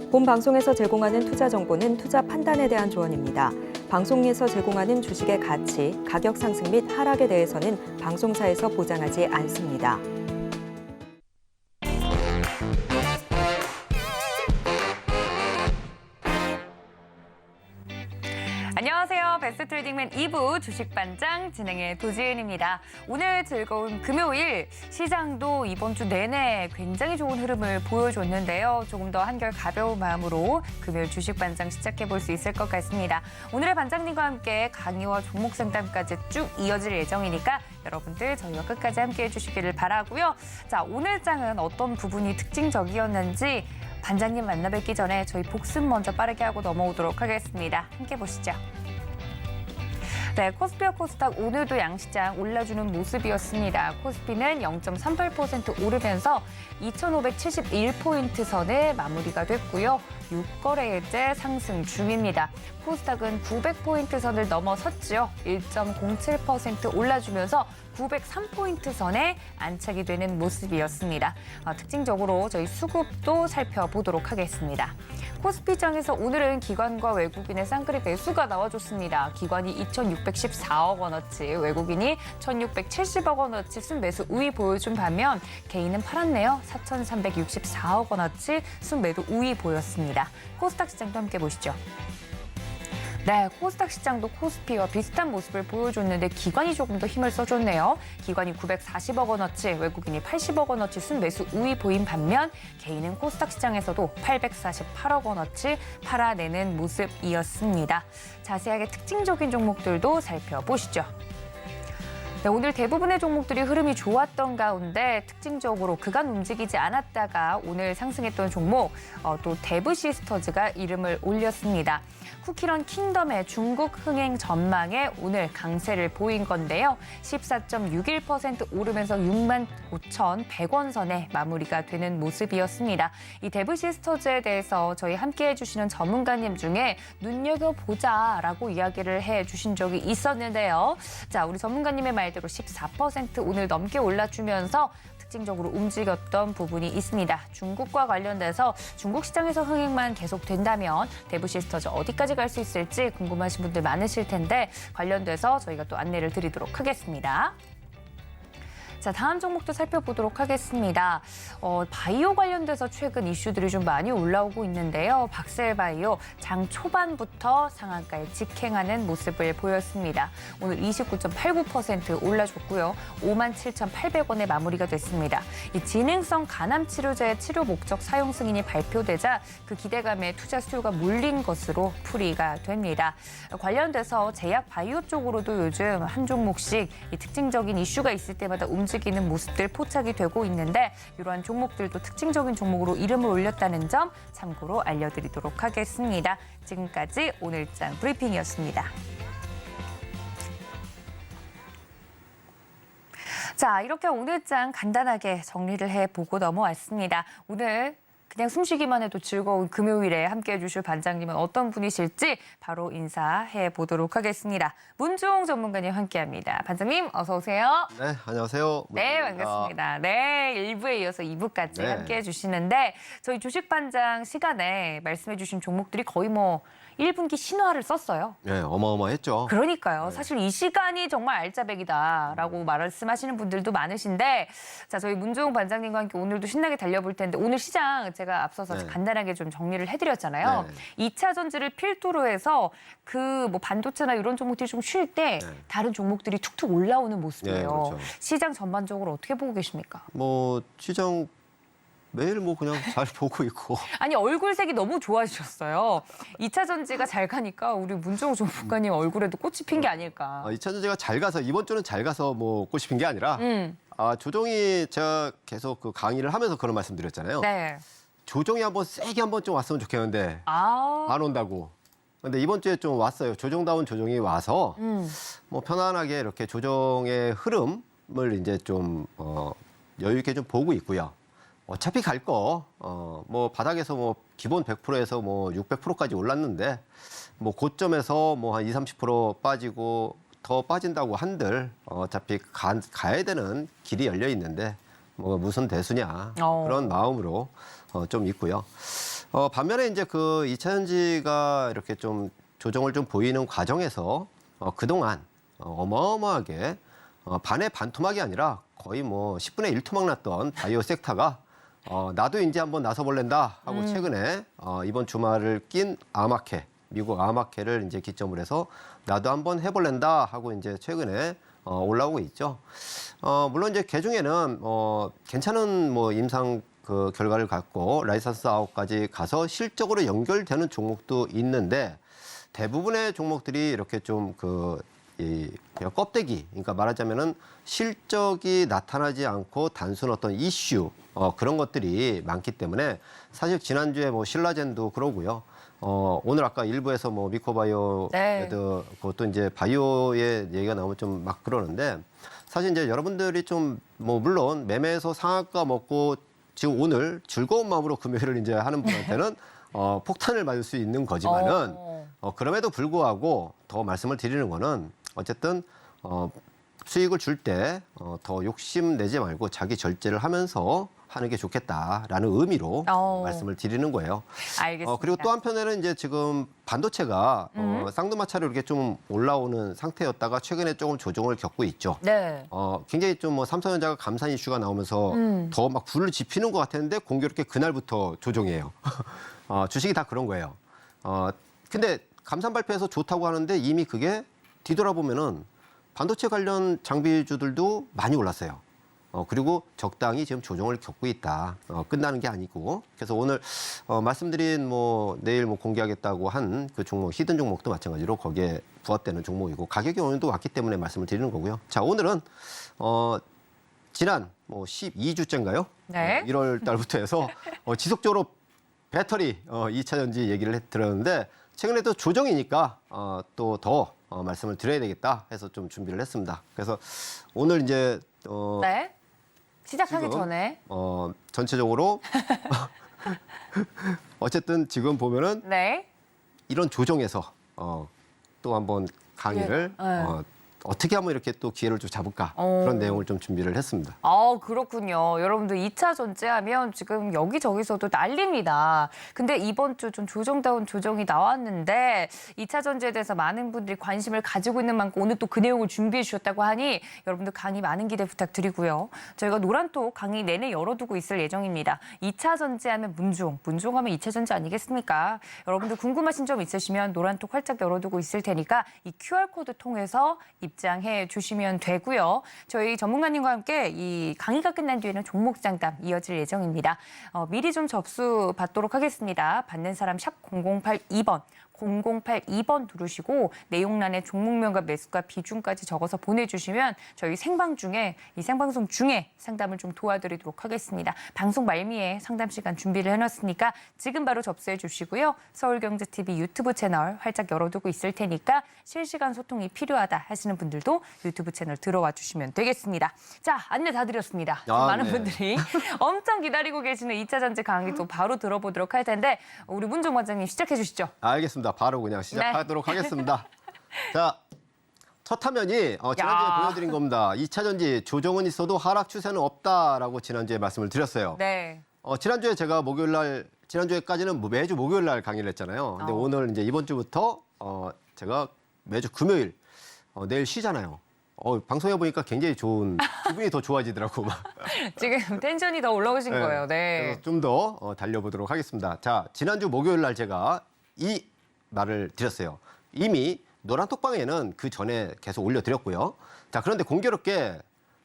본 방송에서 제공하는 투자 정보는 투자 판단에 대한 조언입니다. 방송에서 제공하는 주식의 가치, 가격 상승 및 하락에 대해서는 방송사에서 보장하지 않습니다. 안녕하세요. 베스트트레이딩맨 2부 주식반장 진행의 도지은입니다. 오늘 즐거운 금요일 시장도 이번 주 내내 굉장히 좋은 흐름을 보여줬는데요. 조금 더 한결 가벼운 마음으로 금요일 주식반장 시작해볼 수 있을 것 같습니다. 오늘의 반장님과 함께 강의와 종목 상담까지 쭉 이어질 예정이니까 여러분들 저희와 끝까지 함께해 주시기를 바라고요. 자, 오늘 장은 어떤 부분이 특징적이었는지 반장님 만나 뵙기 전에 저희 복습 먼저 빠르게 하고 넘어오도록 하겠습니다. 함께 보시죠. 네, 코스피와 코스닥 오늘도 양시장 올라주는 모습이었습니다. 코스피는 0.38% 오르면서 2,571포인트 선에 마무리가 됐고요. 6거래일째 상승 중입니다. 코스닥은 900포인트 선을 넘어섰죠. 1.07% 올라주면서 903포인트 선에 안착이 되는 모습이었습니다. 특징적으로 저희 수급도 살펴보도록 하겠습니다. 코스피장에서 오늘은 기관과 외국인의 쌍끌이 매수가 나와줬습니다. 기관이 2,614억 원어치, 외국인이 1,670억 원어치 순매수 우위 보여준 반면 개인은 팔았네요. 4,364억 원어치 순매도 우위 보였습니다. 코스닥 시장도 함께 보시죠. 네, 코스닥 시장도 코스피와 비슷한 모습을 보여줬는데 기관이 조금 더 힘을 써줬네요. 기관이 940억 원어치, 외국인이 80억 원어치 순매수 우위 보인 반면 개인은 코스닥 시장에서도 848억 원어치 팔아내는 모습이었습니다. 자세하게 특징적인 종목들도 살펴보시죠. 네, 오늘 대부분의 종목들이 흐름이 좋았던 가운데 특징적으로 그간 움직이지 않았다가 오늘 상승했던 종목 또 데브시스터즈가 이름을 올렸습니다. 쿠키런 킹덤의 중국 흥행 전망에 오늘 강세를 보인 건데요. 14.61% 오르면서 65,100원 선에 마무리가 되는 모습이었습니다. 이 데브시스터즈에 대해서 저희 함께해 주시는 전문가님 중에 눈여겨보자라고 이야기를 해주신 적이 있었는데요. 자, 우리 전문가님의 말대로 14% 오늘 넘게 올라주면서 특징적으로 움직였던 부분이 있습니다. 중국과 관련돼서 중국 시장에서 흥행만 계속된다면 데브시스터즈 어디까지 갈 수 있을지 궁금하신 분들 많으실 텐데 관련돼서 저희가 또 안내를 드리도록 하겠습니다. 자, 다음 종목도 살펴보도록 하겠습니다. 바이오 관련돼서 최근 이슈들이 좀 많이 올라오고 있는데요. 박셀바이오 장 초반부터 상한가에 직행하는 모습을 보였습니다. 오늘 29.89% 올라줬고요. 57,800원에 마무리가 됐습니다. 이 진행성 간암 치료제의 치료 목적 사용 승인이 발표되자 그 기대감에 투자 수요가 몰린 것으로 풀이가 됩니다. 관련돼서 제약 바이오 쪽으로도 요즘 한 종목씩 이 특징적인 이슈가 있을 때마다 움직이는 모습들 포착이 되고 있는데 이러한 종목들도 특징적인 종목으로 이름을 올렸다는 점 참고로 알려드리도록 하겠습니다. 지금까지 오늘장 브리핑이었습니다. 자, 이렇게 오늘장 간단하게 정리를 해보고 넘어왔습니다. 오늘 그냥 숨쉬기만 해도 즐거운 금요일에 함께해 주실 반장님은 어떤 분이실지 바로 인사해 보도록 하겠습니다. 문주홍 전문가님 함께합니다. 반장님 어서 오세요. 네, 안녕하세요. 네, 반갑습니다. 네, 1부에 이어서 2부까지 네. 함께해 주시는데 저희 주식반장 시간에 말씀해 주신 종목들이 거의 뭐 1분기 신화를 썼어요. 네, 어마어마했죠. 그러니까요. 사실 이 시간이 정말 알짜배기다라고 말씀하시는 분들도 많으신데 자, 저희 문종웅 반장님과 함께 오늘도 신나게 달려볼 텐데 오늘 시장 제가 앞서서 네. 간단하게 좀 정리를 해드렸잖아요. 네. 2차 전지를 필두로 해서 그 뭐 반도체나 이런 종목들이 좀 쉴 때 네. 다른 종목들이 툭툭 올라오는 모습이에요. 네, 그렇죠. 시장 전반적으로 어떻게 보고 계십니까? 뭐 시장 매일 뭐 그냥 잘 보고 있고. 아니 얼굴색이 너무 좋아지셨어요. 2차 전지가 잘 가니까 우리 문종웅 전문가님 얼굴에도 꽃이 핀 게 아닐까. 2차 전지가 잘 가서 이번 주는 잘 가서 뭐 꽃이 핀 게 아니라 조정이 제가 계속 그 강의를 하면서 그런 말씀드렸잖아요. 네. 조정이 한번 세게 한번 좀 왔으면 좋겠는데 안 온다고. 근데 이번 주에 좀 왔어요. 조정다운 조정이 와서 뭐 편안하게 이렇게 조정의 흐름을 이제 좀 여유 있게 좀 보고 있고요. 어차피 갈 거, 뭐 바닥에서 뭐 기본 100%에서 뭐 600%까지 올랐는데 뭐 고점에서 뭐 한 20, 30% 빠지고 더 빠진다고 한들 어차피 가야 되는 길이 열려 있는데 뭐 무슨 대수냐 그런 마음으로 좀 있고요. 반면에 이제 그 2차전지가 이렇게 좀 조정을 좀 보이는 과정에서 그동안 어마어마하게 반의 반토막이 아니라 거의 뭐 10분의 1 토막 났던 바이오 섹터가 나도 이제 한번 나서볼랜다 하고 최근에 이번 주말을 낀 아마케, 미국 아마케를 이제 기점으로 해서 나도 한번 해볼랜다 하고 이제 최근에 올라오고 있죠. 물론 이제 개중에는 괜찮은 뭐 임상 그 결과를 갖고 라이선스 아웃까지 가서 실적으로 연결되는 종목도 있는데 대부분의 종목들이 이렇게 좀 그냥 껍데기, 그러니까 말하자면은 실적이 나타나지 않고 단순 어떤 이슈 그런 것들이 많기 때문에 사실 지난주에 뭐 신라젠도 그러고요. 오늘 아까 일부에서 뭐 미코바이오 네. 그것도 이제 바이오의 얘기가 나오면 좀 막 그러는데 사실 이제 여러분들이 좀 뭐 물론 매매해서 상한가 먹고 지금 오늘 즐거운 마음으로 금요일을 이제 하는 분한테는 폭탄을 맞을 수 있는 거지만은 그럼에도 불구하고 더 말씀을 드리는 거는 어쨌든 수익을 줄 때 더 욕심 내지 말고 자기 절제를 하면서 하는 게 좋겠다라는 의미로 말씀을 드리는 거예요. 알겠습니다. 그리고 또 한편에는 이제 지금 반도체가 쌍두마차로 이렇게 좀 올라오는 상태였다가 최근에 조금 조정을 겪고 있죠. 네. 굉장히 좀 뭐 삼성전자가 감산 이슈가 나오면서 더 막 불을 지피는 것 같았는데 공교롭게 그날부터 조정이에요. 주식이 다 그런 거예요. 근데 감산 발표해서 좋다고 하는데 이미 그게 뒤돌아보면은 반도체 관련 장비주들도 많이 올랐어요. 그리고 적당히 지금 조정을 겪고 있다. 끝나는 게 아니고. 그래서 오늘 말씀드린 뭐 내일 뭐 공개하겠다고 한 그 종목, 히든 종목도 마찬가지로 거기에 부합되는 종목이고 가격이 어느 정도 왔기 때문에 말씀을 드리는 거고요. 자, 오늘은 지난 뭐 12주째인가요? 네. 1월 달부터 해서 지속적으로 배터리 2차 전지 얘기를 들었는데 최근에 또 조정이니까 또 더 말씀을 드려야 되겠다 해서 좀 준비를 했습니다. 그래서 오늘 이제 네. 시작하기 지금, 전에. 전체적으로 어쨌든 지금 보면은 네. 이런 조정에서 또 한번 강의를 네. 어떻게 하면 이렇게 또 기회를 좀 잡을까 그런 내용을 좀 준비를 했습니다. 그렇군요. 여러분들 2차 전지하면 지금 여기저기서도 난립니다. 근데 이번 주 좀 조정다운 조정이 나왔는데 2차 전지에 대해서 많은 분들이 관심을 가지고 있는 만큼 오늘 또 그 내용을 준비해 주셨다고 하니 여러분들 강의 많은 기대 부탁드리고요. 저희가 노란톡 강의 내내 열어두고 있을 예정입니다. 2차 전지하면 문종하면 2차 전지 아니겠습니까? 여러분들 궁금하신 점 있으시면 노란톡 활짝 열어두고 있을 테니까 이 QR코드 통해서 입장해 주시면 되고요. 저희 전문가님과 함께 이 강의가 끝난 뒤에는 종목 상담 이어질 예정입니다. 미리 좀 접수 받도록 하겠습니다. 받는 사람 샵 0082번. 0082번 누르시고 내용란에 종목명과 매수가 비중까지 적어서 보내주시면 저희 생방송 중에 상담을 좀 도와드리도록 하겠습니다. 방송 말미에 상담 시간 준비를 해놨으니까 지금 바로 접수해 주시고요. 서울경제TV 유튜브 채널 활짝 열어두고 있을 테니까 실시간 소통이 필요하다 하시는 분들도 유튜브 채널 들어와 주시면 되겠습니다. 자, 안내 다 드렸습니다. 많은 네. 분들이 엄청 기다리고 계시는 2차 전지 강의 또 바로 들어보도록 할 텐데 우리 문종 원장님 시작해 주시죠. 알겠습니다. 바로 그냥 시작하도록 하겠습니다. 자, 첫 화면이 지난주에 보여드린 겁니다. 2차 전지 조정은 있어도 하락 추세는 없다라고 지난주에 말씀을 드렸어요. 네. 지난주에 제가 지난주에까지는 매주 목요일 날 강의를 했잖아요. 근데 오늘 이제 이번 주부터 제가 매주 금요일 내일 쉬잖아요. 방송해 보니까 굉장히 기분이 더 좋아지더라고. 지금 텐션이 더 올라오신 거예요. 네. 그래서 좀 더 달려보도록 하겠습니다. 자, 지난주 목요일 날 제가 이 말을 드렸어요. 이미 노란톡방에는 그 전에 계속 올려드렸고요. 자, 그런데 공교롭게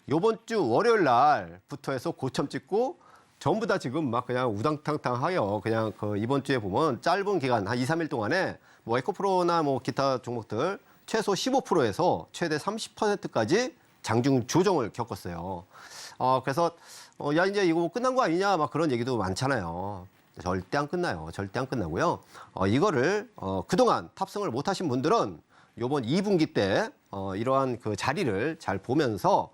이번 주 월요일 날부터 해서 고점 찍고 전부 다 지금 막 그냥 우당탕탕하여 그냥 이번 주에 보면 짧은 기간 한 2, 3일 동안에 뭐 에코프로나 뭐 기타 종목들 최소 15%에서 최대 30%까지 장중 조정을 겪었어요. 그래서 야 이제 이거 끝난 거 아니냐 막 그런 얘기도 많잖아요. 절대 안 끝나요. 절대 안 끝나고요. 이거를 그동안 탑승을 못 하신 분들은 요번 2분기 때 이러한 그 자리를 잘 보면서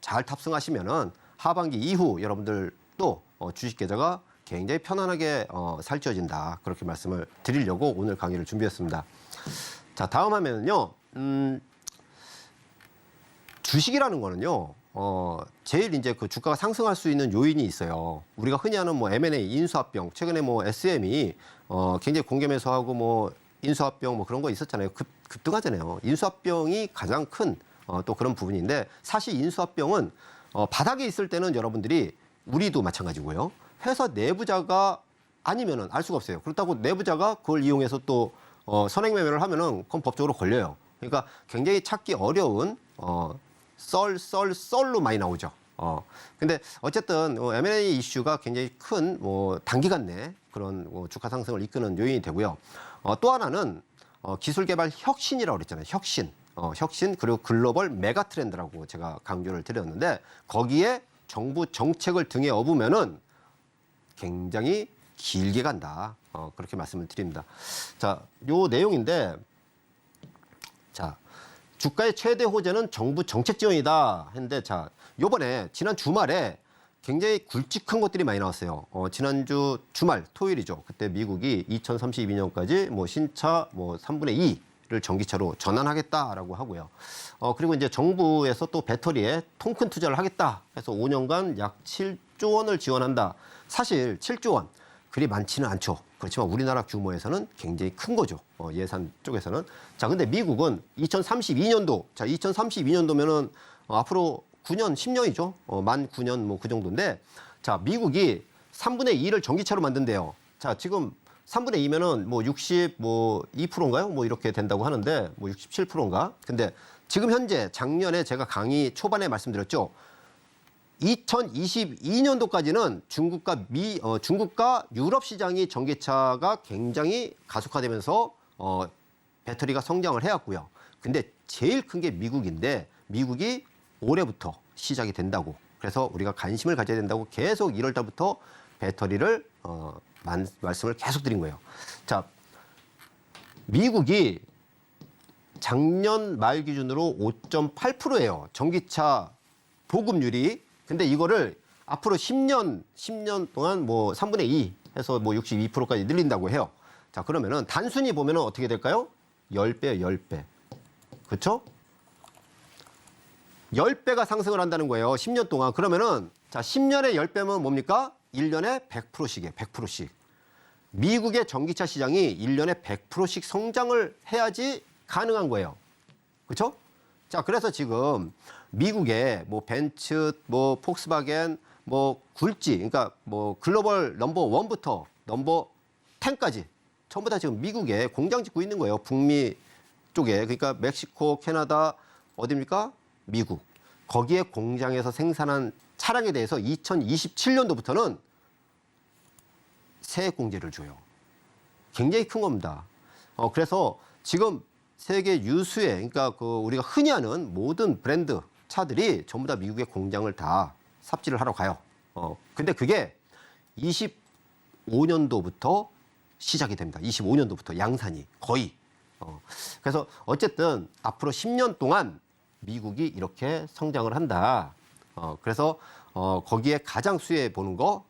잘 탑승하시면은 하반기 이후 여러분들도 주식 계좌가 굉장히 편안하게 살찌워진다. 그렇게 말씀을 드리려고 오늘 강의를 준비했습니다. 자, 다음 화면은요. 주식이라는 거는요. 제일 이제 그 주가가 상승할 수 있는 요인이 있어요. 우리가 흔히 하는 뭐 M&A 인수합병, 최근에 뭐 SM이 굉장히 공개 매수하고 뭐 인수합병 뭐 그런 거 있었잖아요. 급등하잖아요. 인수합병이 가장 큰 또 그런 부분인데 사실 인수합병은 바닥에 있을 때는 여러분들이 우리도 마찬가지고요. 회사 내부자가 아니면은 알 수가 없어요. 그렇다고 내부자가 그걸 이용해서 또 선행매매를 하면은 그건 법적으로 걸려요. 그러니까 굉장히 찾기 어려운 썰로 많이 나오죠. 근데 어쨌든 M&A 이슈가 굉장히 큰 단기간 내 그런 주가 상승을 이끄는 요인이 되고요. 또 하나는 기술 개발 혁신이라고 그랬잖아요. 혁신 그리고 글로벌 메가 트렌드라고 제가 강조를 드렸는데 거기에 정부 정책을 등에 업으면은 굉장히 길게 간다. 그렇게 말씀을 드립니다. 자, 요 내용인데 자, 주가의 최대 호재는 정부 정책 지원이다 했는데 자, 요번에 지난 주말에 굉장히 굵직한 것들이 많이 나왔어요. 지난주 주말 토요일이죠. 그때 미국이 2032년까지 뭐 신차 3분의 2를 전기차로 전환하겠다라고 하고요. 그리고 이제 정부에서 또 배터리에 통 큰 투자를 하겠다 해서 5년간 약 7조 원을 지원한다. 사실 7조 원 그리 많지는 않죠. 그렇지만 우리나라 규모에서는 굉장히 큰 거죠. 예산 쪽에서는. 자, 근데 미국은 2032년도, 자, 2032년도면은 앞으로 9년, 10년이죠. 만 9년 뭐 그 정도인데, 자, 미국이 3분의 2를 전기차로 만든대요. 자, 지금 3분의 2면은 뭐 62%인가요? 뭐 이렇게 된다고 하는데, 뭐 67%인가? 근데 지금 현재 작년에 제가 강의 초반에 말씀드렸죠. 2022년도까지는 중국과 유럽 시장이 전기차가 굉장히 가속화되면서 배터리가 성장을 해왔고요. 근데 제일 큰 게 미국인데 미국이 올해부터 시작이 된다고. 그래서 우리가 관심을 가져야 된다고 계속 1월 달부터 배터리를 말씀을 계속 드린 거예요. 자, 미국이 작년 말 기준으로 5.8%예요. 전기차 보급률이. 근데 이거를 앞으로 10년 동안 뭐 3분의 2 해서 뭐 62%까지 늘린다고 해요. 자, 그러면은 단순히 보면은 어떻게 될까요? 10배, 10배. 그렇죠? 10배가 상승을 한다는 거예요. 10년 동안. 그러면은 자, 10년에 10배면 뭡니까? 1년에 100%씩이에요. 100%씩. 미국의 전기차 시장이 1년에 100%씩 성장을 해야지 가능한 거예요. 그렇죠? 자, 그래서 지금 미국의 뭐 벤츠, 뭐 폭스바겐, 뭐 굴지, 그러니까 뭐 글로벌 넘버 1부터 넘버 10까지 전부 다 지금 미국에 공장 짓고 있는 거예요. 북미 쪽에. 그러니까 멕시코, 캐나다, 어디입니까? 미국. 거기에 공장에서 생산한 차량에 대해서 2027년도부터는 세액 공제를 줘요. 굉장히 큰 겁니다. 그래서 지금 세계 유수의, 그러니까 우리가 흔히 하는 모든 브랜드 차들이 전부 다 미국의 공장을 다 삽질을 하러 가요. 근데 그게 25년도부터 시작이 됩니다. 25년도부터 양산이 거의. 그래서 어쨌든 앞으로 10년 동안 미국이 이렇게 성장을 한다. 그래서 거기에 가장 수혜해 보는 거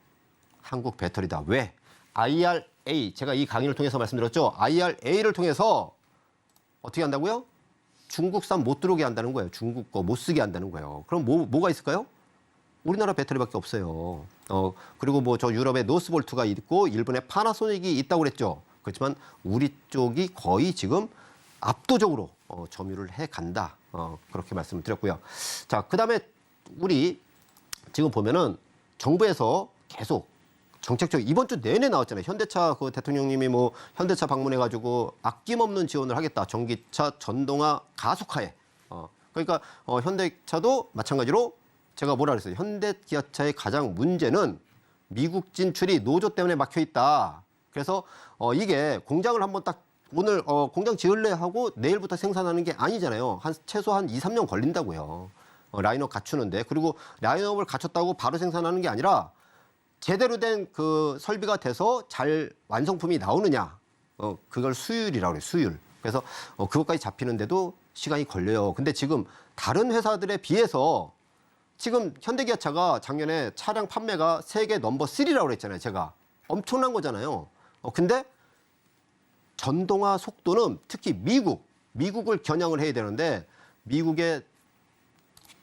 한국 배터리다. 왜? IRA, 제가 이 강의를 통해서 말씀드렸죠. IRA를 통해서 어떻게 한다고요? 중국산 못 들어오게 한다는 거예요. 중국 거 못 쓰게 한다는 거예요. 그럼 뭐가 있을까요? 우리나라 배터리밖에 없어요. 그리고 뭐 저 유럽의 노스볼트가 있고 일본의 파나소닉이 있다고 그랬죠. 그렇지만 우리 쪽이 거의 지금 압도적으로 점유를 해 간다. 그렇게 말씀을 드렸고요. 자, 그다음에 우리 지금 보면은 정부에서 계속 정책적 이번 주 내내 나왔잖아요. 현대차 대통령님이 뭐 현대차 방문해가지고 아낌없는 지원을 하겠다. 전기차 전동화 가속화에. 그러니까 현대차도 마찬가지로 제가 뭐라 그랬어요. 현대기아차의 가장 문제는 미국 진출이 노조 때문에 막혀 있다. 그래서 이게 공장을 한번 딱 오늘 공장 지을래 하고 내일부터 생산하는 게 아니잖아요. 최소한 2, 3년 걸린다고요. 라인업 갖추는데. 그리고 라인업을 갖췄다고 바로 생산하는 게 아니라 제대로 된 그 설비가 돼서 잘 완성품이 나오느냐. 그걸 수율이라고 그래요. 수율. 그래서 그것까지 잡히는데도 시간이 걸려요. 근데 지금 다른 회사들에 비해서 지금 현대기아차가 작년에 차량 판매가 세계 넘버 3라고 그랬잖아요. 제가. 엄청난 거잖아요. 근데 전동화 속도는 특히 미국을 겨냥을 해야 되는데 미국의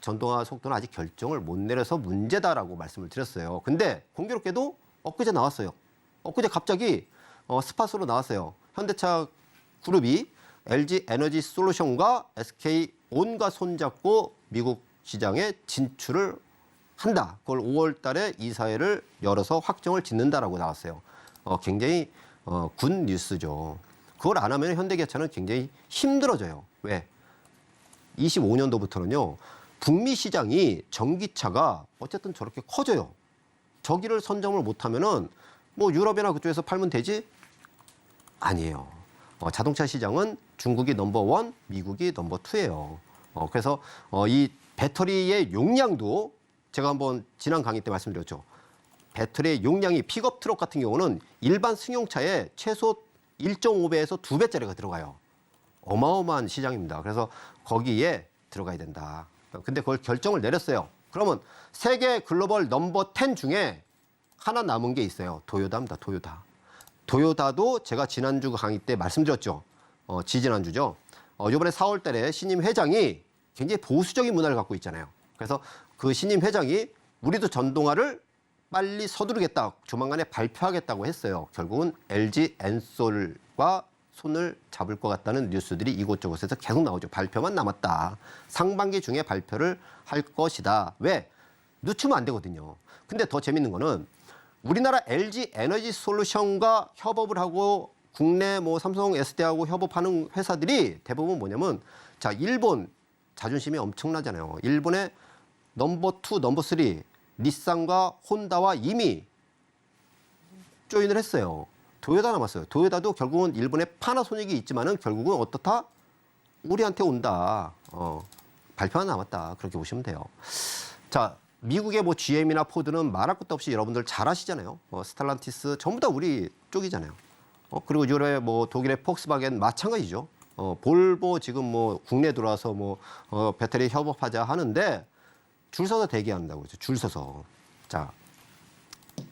전동화 속도는 아직 결정을 못 내려서 문제다라고 말씀을 드렸어요. 근데 공교롭게도 엊그제 나왔어요. 엊그제 갑자기 스팟으로 나왔어요. 현대차 그룹이 LG 에너지 솔루션과 SK온과 손잡고 미국 시장에 진출을 한다. 그걸 5월 달에 이사회를 열어서 확정을 짓는다라고 나왔어요. 굉장히 군 뉴스죠. 그걸 안 하면 현대기아차는 굉장히 힘들어져요. 왜? 25년도부터는요. 북미 시장이 전기차가 어쨌든 저렇게 커져요. 저기를 선점을 못하면은 뭐 유럽이나 그쪽에서 팔면 되지? 아니에요. 자동차 시장은 중국이 넘버1, 미국이 넘버2예요. 그래서 이 배터리의 용량도 제가 한번 지난 강의 때 말씀드렸죠. 배터리의 용량이 픽업 트럭 같은 경우는 일반 승용차에 최소 1.5배에서 2배짜리가 들어가요. 어마어마한 시장입니다. 그래서 거기에 들어가야 된다. 근데 그걸 결정을 내렸어요. 그러면 세계 글로벌 넘버 10 중에 하나 남은 게 있어요. 도요타입니다. 도요타. 도요타도 제가 지난주 강의 때 말씀드렸죠. 지지난주죠. 이번에 4월 달에 신임 회장이 굉장히 보수적인 문화를 갖고 있잖아요. 그래서 그 신임 회장이 우리도 전동화를 빨리 서두르겠다, 조만간에 발표하겠다고 했어요. 결국은 LG 엔솔과 손을 잡을 것 같다는 뉴스들이 이곳저곳에서 계속 나오죠. 발표만 남았다. 상반기 중에 발표를 할 것이다. 왜? 늦추면 안 되거든요. 근데 더 재밌는 거는 우리나라 LG 에너지 솔루션과 협업을 하고 국내 뭐 삼성 SD하고 협업하는 회사들이 대부분 뭐냐면 자, 일본 자존심이 엄청나잖아요. 일본의 넘버 2, 넘버 3 닛산과 혼다와 이미 조인을 했어요. 도요타 남았어요. 도요타도 결국은 일본의 파나소닉이 있지만은 결국은 어떻다? 우리한테 온다. 발표가 남았다. 그렇게 보시면 돼요. 자, 미국의 뭐 GM이나 포드는 말할 것도 없이 여러분들 잘 아시잖아요. 스텔란티스 전부 다 우리 쪽이잖아요. 그리고 유럽의 뭐 독일의 폭스바겐 마찬가지죠. 볼보 지금 뭐 국내 들어와서 뭐 배터리 협업하자 하는데 줄 서서 대기한다고 그러죠. 줄 서서. 자,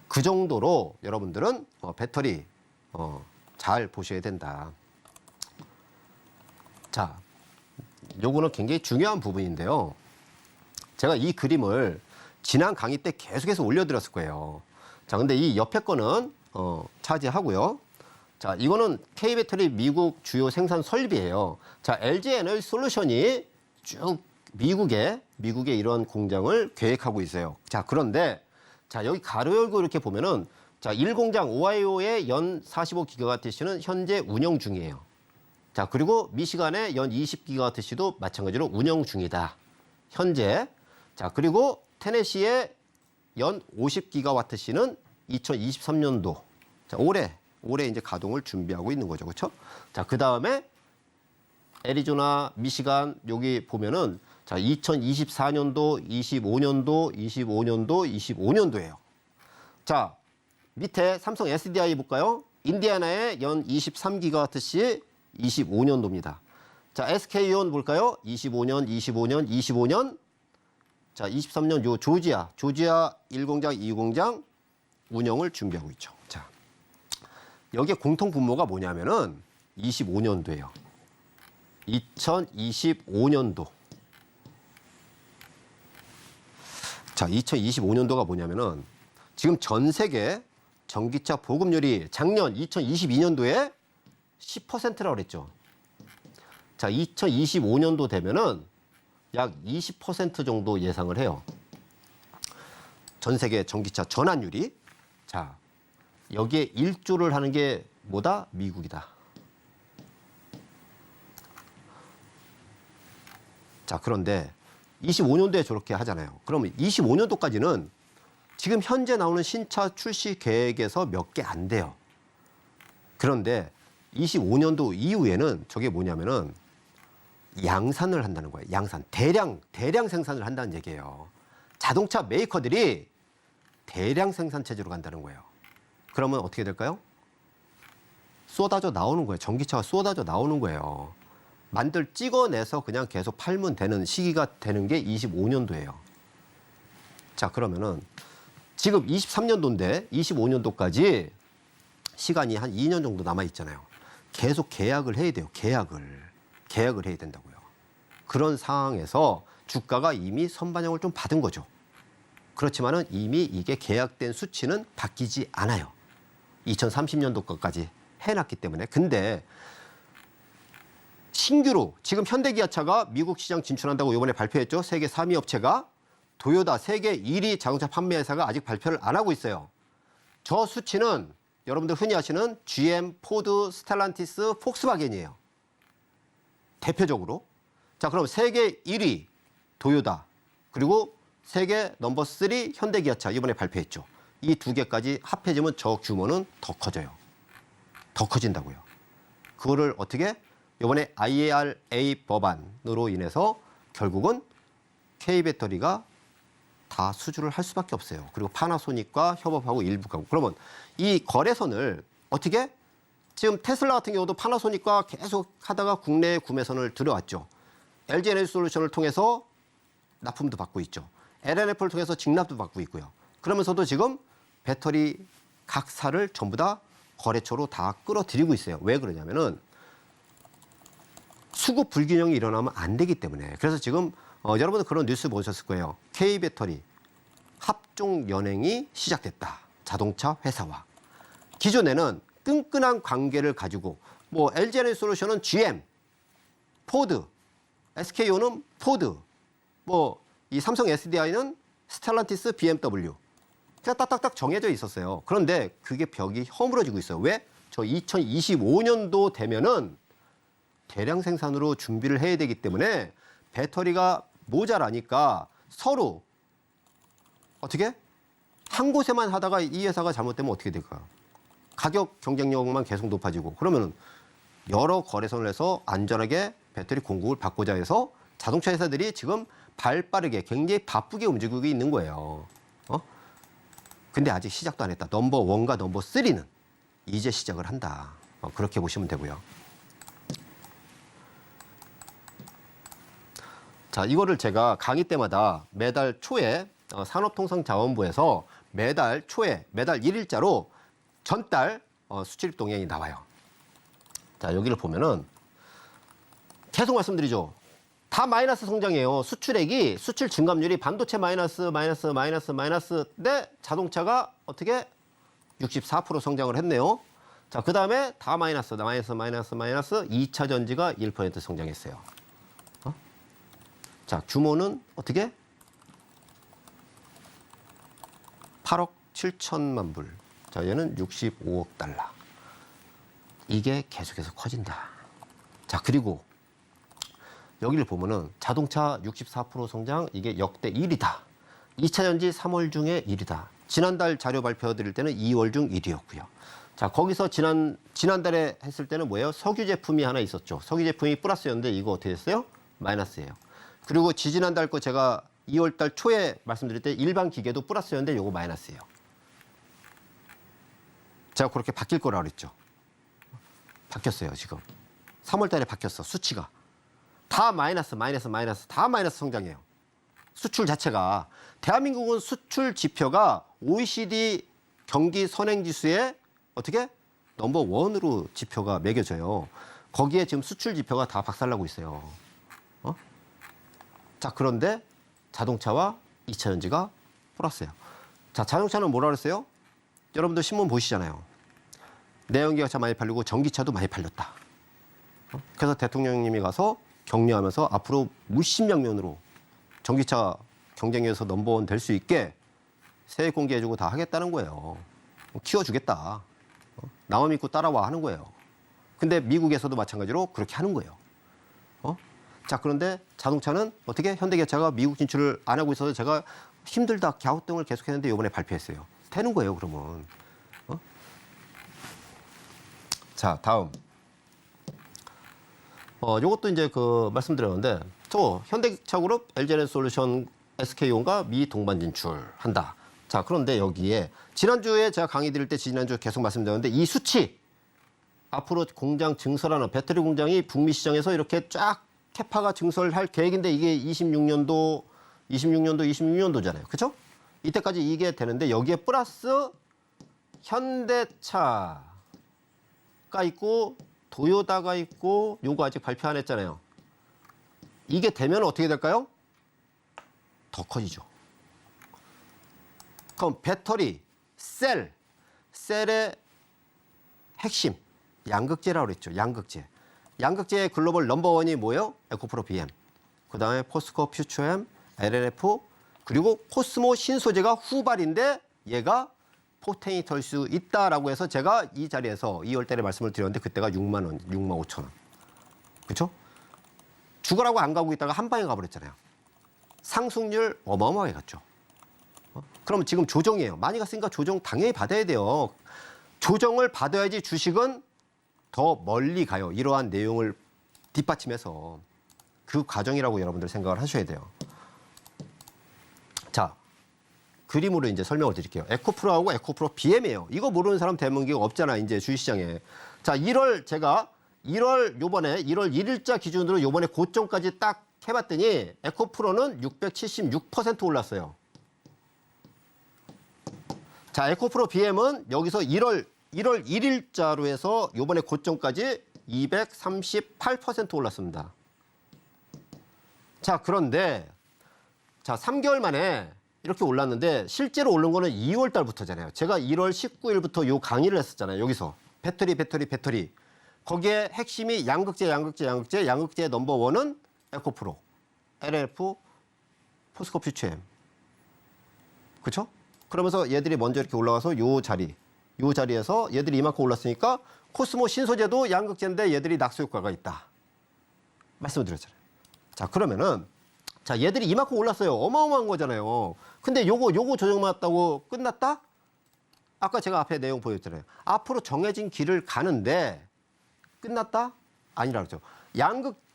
그 정도로 여러분들은 배터리 잘 보셔야 된다. 자, 요거는 굉장히 중요한 부분인데요. 제가 이 그림을 지난 강의 때 계속해서 올려드렸을 거예요. 자, 근데 이 옆에 거는 차지하고요. 자, 이거는 K배터리 미국 주요 생산 설비예요. 자, LG 에너지 솔루션이 쭉 미국에 이런 공장을 계획하고 있어요. 자, 그런데 자, 여기 가로 열고 이렇게 보면은 자, 1공장 오하이오의 연 45기가와트시는 현재 운영 중이에요. 자, 그리고 미시간의 연 20기가와트시도 마찬가지로 운영 중이다. 현재. 자, 그리고 테네시의 연 50기가와트시는 2023년도. 자, 올해 이제 가동을 준비하고 있는 거죠. 그렇죠? 자, 그다음에 애리조나, 미시간 여기 보면은 자, 2024년도, 25년도예요. 자, 밑에 삼성 SDI 볼까요? 인디애나의 연 23기가와트시 25년도입니다. 자, SK온 볼까요? 25년. 자, 23년 요 조지아 1공장, 2공장 운영을 준비하고 있죠. 자, 여기에 공통 분모가 뭐냐면은 25년도예요. 2025년도. 자, 2025년도가 뭐냐면은 지금 전 세계 전기차 보급률이 작년 2022년도에 10%라고 그랬죠. 자, 2025년도 되면은 약 20% 정도 예상을 해요. 전 세계 전기차 전환율이. 자, 여기에 일조를 하는 게 뭐다? 미국이다. 자, 그런데 25년도에 저렇게 하잖아요. 그러면 25년도까지는 지금 현재 나오는 신차 출시 계획에서 몇 개 안 돼요. 그런데 25년도 이후에는 저게 뭐냐면은 양산을 한다는 거예요. 양산. 대량 생산을 한다는 얘기예요. 자동차 메이커들이 대량 생산 체제로 간다는 거예요. 그러면 어떻게 될까요? 쏟아져 나오는 거예요. 전기차가 쏟아져 나오는 거예요. 찍어내서 그냥 계속 팔면 되는 시기가 되는 게 25년도예요. 자, 그러면은 지금 23년도인데 25년도까지 시간이 한 2년 정도 남아 있잖아요. 계속 계약을 해야 돼요. 계약을 해야 된다고요. 그런 상황에서 주가가 이미 선반영을 좀 받은 거죠. 그렇지만은 이미 이게 계약된 수치는 바뀌지 않아요. 2030년도 것까지 해놨기 때문에. 근데 신규로 지금 현대기아차가 미국 시장 진출한다고 이번에 발표했죠. 세계 3위 업체가. 도요타 세계 1위 자동차 판매 회사가 아직 발표를 안 하고 있어요. 저 수치는 여러분들 흔히 아시는 GM, 포드, 스텔란티스, 폭스바겐이에요. 대표적으로. 자, 그럼 세계 1위 도요타, 그리고 세계 넘버 3 현대기아차 이번에 발표했죠. 이 두 개까지 합해지면 저 규모는 더 커져요. 더 커진다고요. 그거를 어떻게? 이번에 IRA 법안으로 인해서 결국은 K배터리가 다 수주를 할 수밖에 없어요. 그리고 파나소닉과 협업하고 일부 가고. 그러면 이 거래선을 어떻게? 지금 테슬라 같은 경우도 파나소닉과 계속 하다가 국내에 구매선을 들여왔죠. LG에너지솔루션을 통해서 납품도 받고 있죠. LNF를 통해서 직납도 받고 있고요. 그러면서도 지금 배터리 각사를 전부 다 거래처로 다 끌어들이고 있어요. 왜 그러냐면은 수급 불균형이 일어나면 안 되기 때문에. 그래서 지금 여러분들 그런 뉴스 보셨을 거예요. K배터리 합종 연행이 시작됐다. 자동차 회사와. 기존에는 끈끈한 관계를 가지고 뭐 LG에너지솔루션은 GM, 포드, SK온은 포드, 뭐 이 삼성 SDI는 스텔란티스, BMW. 그냥 딱딱딱 정해져 있었어요. 그런데 그게 벽이 허물어지고 있어요. 왜? 저 2025년도 되면은 대량 생산으로 준비를 해야 되기 때문에 배터리가 모자라니까 서로 어떻게? 한 곳에만 하다가 이 회사가 잘못되면 어떻게 될까요? 가격 경쟁력만 계속 높아지고 그러면 여러 거래선을 해서 안전하게 배터리 공급을 받고자 해서 자동차 회사들이 지금 발빠르게 굉장히 바쁘게 움직이고 있는 거예요. 근데 아직 시작도 안 했다. 넘버 1과 넘버 3는 이제 시작을 한다. 그렇게 보시면 되고요. 자, 이거를 제가 강의 때마다 매달 초에 산업통상자원부에서 매달 초에 매달 1일자로 전달 수출입 동향이 나와요. 자, 여기를 보면은 계속 말씀드리죠. 다 마이너스 성장이에요. 수출액이 수출 증감률이 반도체 마이너스인데 자동차가 어떻게 64% 성장을 했네요. 자, 그다음에 다 마이너스 2차 전지가 1% 성장했어요. 자, 규모는 어떻게? 8억 7천만 불. 자, 얘는 65억 달러. 이게 계속해서 커진다. 자, 그리고 여기를 보면은 자동차 64% 성장, 이게 역대 1위다. 2차 전지 3월 중에 1위다. 지난달 자료 발표드릴 때는 2월 중 1위였고요. 자, 거기서 지난달에 했을 때는 뭐예요? 석유 제품이 하나 있었죠. 석유 제품이 플러스였는데 이거 어떻게 됐어요? 마이너스예요. 그리고 지지난달 거 제가 2월 달 초에 말씀드릴 때 일반 기계도 플러스였는데 요거 마이너스예요. 제가 그렇게 바뀔 거라고 그랬죠. 바뀌었어요, 지금. 3월 달에 바뀌었어, 수치가. 다 마이너스, 다 마이너스 성장이에요. 수출 자체가. 대한민국은 수출 지표가 OECD 경기 선행지수에 어떻게? 넘버 1으로 지표가 매겨져요. 거기에 지금 수출 지표가 다 박살나고 있어요. 자, 그런데 자동차와 2차 전지가 플러스예요. 자, 자동차는 뭐라 그랬어요? 여러분들 신문 보시잖아요. 내연기관차 많이 팔리고 전기차도 많이 팔렸다. 그래서 대통령님이 가서 격려하면서 앞으로 무심양면으로 전기차 경쟁에서 넘버원 될 수 있게 세액 공개해주고 다 하겠다는 거예요. 키워주겠다. 나만 믿고 따라와 하는 거예요. 근데 미국에서도 마찬가지로 그렇게 하는 거예요. 자, 그런데 자동차는 어떻게? 현대기아차가 미국 진출을 안 하고 있어서 제가 힘들다 갸우뚱을 계속했는데 이번에 발표했어요. 되는 거예요, 그러면. 자, 다음. 요것도 이제 말씀드렸는데, 저 현대차그룹, LG에너지솔루션, SK온과 미 동반 진출한다. 자, 그런데 여기에 지난주에 제가 강의 드릴 때 지난주에 계속 말씀드렸는데 이 수치 앞으로 공장 증설하는 배터리 공장이 북미 시장에서 이렇게 쫙 캐파가 증설할 계획인데 이게 26년도잖아요. 그렇죠? 이때까지 이게 되는데 여기에 플러스 현대차가 있고 도요타가 있고 요거 아직 발표 안 했잖아요. 이게 되면 어떻게 될까요? 더 커지죠. 그럼 배터리, 셀의 핵심, 양극재라고 그랬죠. 양극재의 글로벌 넘버원이 뭐예요? 에코프로 BM. 그다음에 포스코 퓨처엠, LNF, 그리고 코스모 신소재가 후발인데 얘가 포텐이 될 수 있다라고 해서 제가 이 자리에서 2월 달에 말씀을 드렸는데 그때가 6만 원, 6만 5천 원. 그렇죠? 죽으라고 안 가고 있다가 한 방에 가버렸잖아요. 상승률 어마어마하게 갔죠. 그럼 지금 조정이에요. 많이 갔으니까 조정 당연히 받아야 돼요. 조정을 받아야지 주식은 더 멀리 가요. 이러한 내용을 뒷받침해서 그 과정이라고 여러분들 생각을 하셔야 돼요. 자, 그림으로 이제 설명을 드릴게요. 에코프로하고 에코프로 BM이에요. 이거 모르는 사람 대한민국에 없잖아, 이제 주식시장에. 자, 1월 요번에 1월 1일자 기준으로 요번에 고점까지 딱 해봤더니 에코프로는 676% 올랐어요. 자, 에코프로 BM은 여기서 1월 1일자로 해서 요번에 고점까지 238% 올랐습니다. 자, 그런데 자, 3개월 만에 이렇게 올랐는데 실제로 오른 거는 2월 달부터잖아요. 제가 1월 19일부터 요 강의를 했었잖아요. 여기서 배터리. 거기에 핵심이 양극재 넘버원은 에코프로, LNF, 포스코 퓨처엠. 그렇죠? 그러면서 얘들이 먼저 이렇게 올라가서 요 자리에서 얘들이 이만큼 올랐으니까 코스모 신소재도 양극재인데 얘들이 낙수 효과가 있다. 말씀을 드렸잖아요. 자, 그러면은 자, 얘들이 이만큼 올랐어요. 어마어마한 거잖아요. 근데 요거 조정 맞다고 끝났다? 아까 제가 앞에 내용 보였잖아요. 앞으로 정해진 길을 가는데 끝났다? 아니라 그러죠.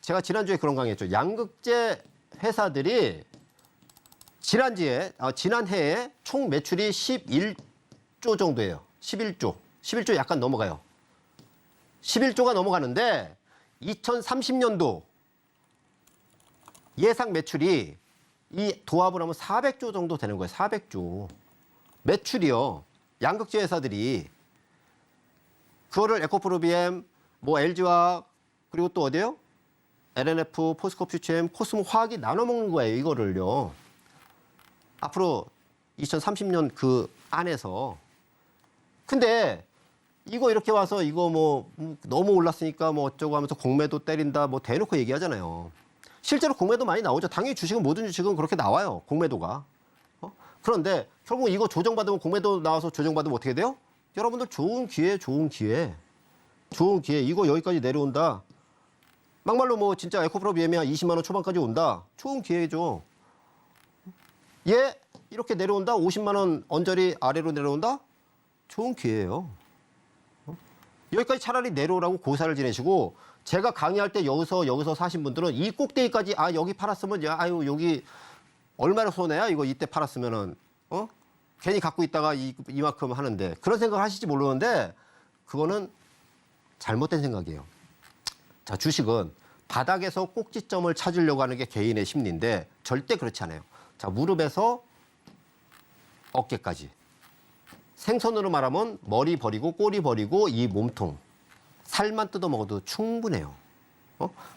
제가 지난주에 그런 강의했죠. 양극재 회사들이 지난해에 총 매출이 11조 정도예요. 11조 약간 넘어가요. 11조가 넘어가는데 2030년도 예상 매출이 이 도합을 하면 400조 정도 되는 거예요. 400조. 매출이요. 양극재 회사들이 그거를 에코프로 BM, 뭐 LG화학, 그리고 또 어디요? LNF, 포스코 퓨처엠, 코스모 화학이 나눠 먹는 거예요. 이거를요. 앞으로 2030년 그 안에서. 근데 이거 이렇게 와서 이거 뭐 너무 올랐으니까 뭐 어쩌고 하면서 공매도 때린다 뭐 대놓고 얘기하잖아요. 실제로 공매도 많이 나오죠. 당연히 주식은 모든 주식은 그렇게 나와요. 공매도가. 그런데 결국 이거 조정받으면 공매도 나와서 조정받으면 어떻게 돼요? 여러분들 좋은 기회. 이거 여기까지 내려온다. 막말로 뭐 진짜 에코프로 BM이 한 20만 원 초반까지 온다. 좋은 기회죠. 얘 이렇게 내려온다. 50만 원 언저리 아래로 내려온다. 좋은 기회예요. 여기까지 차라리 내려오라고 고사를 지내시고 제가 강의할 때 여기서 사신 분들은 이 꼭대기까지 여기 팔았으면 여기 얼마나 손해야 이거 이때 팔았으면은 괜히 갖고 있다가 이만큼 하는데 그런 생각을 하실지 모르는데 그거는 잘못된 생각이에요. 자, 주식은 바닥에서 꼭지점을 찾으려고 하는 게 개인의 심리인데 절대 그렇지 않아요. 자, 무릎에서 어깨까지. 생선으로 말하면 머리 버리고 꼬리 버리고 이 몸통. 살만 뜯어 먹어도 충분해요.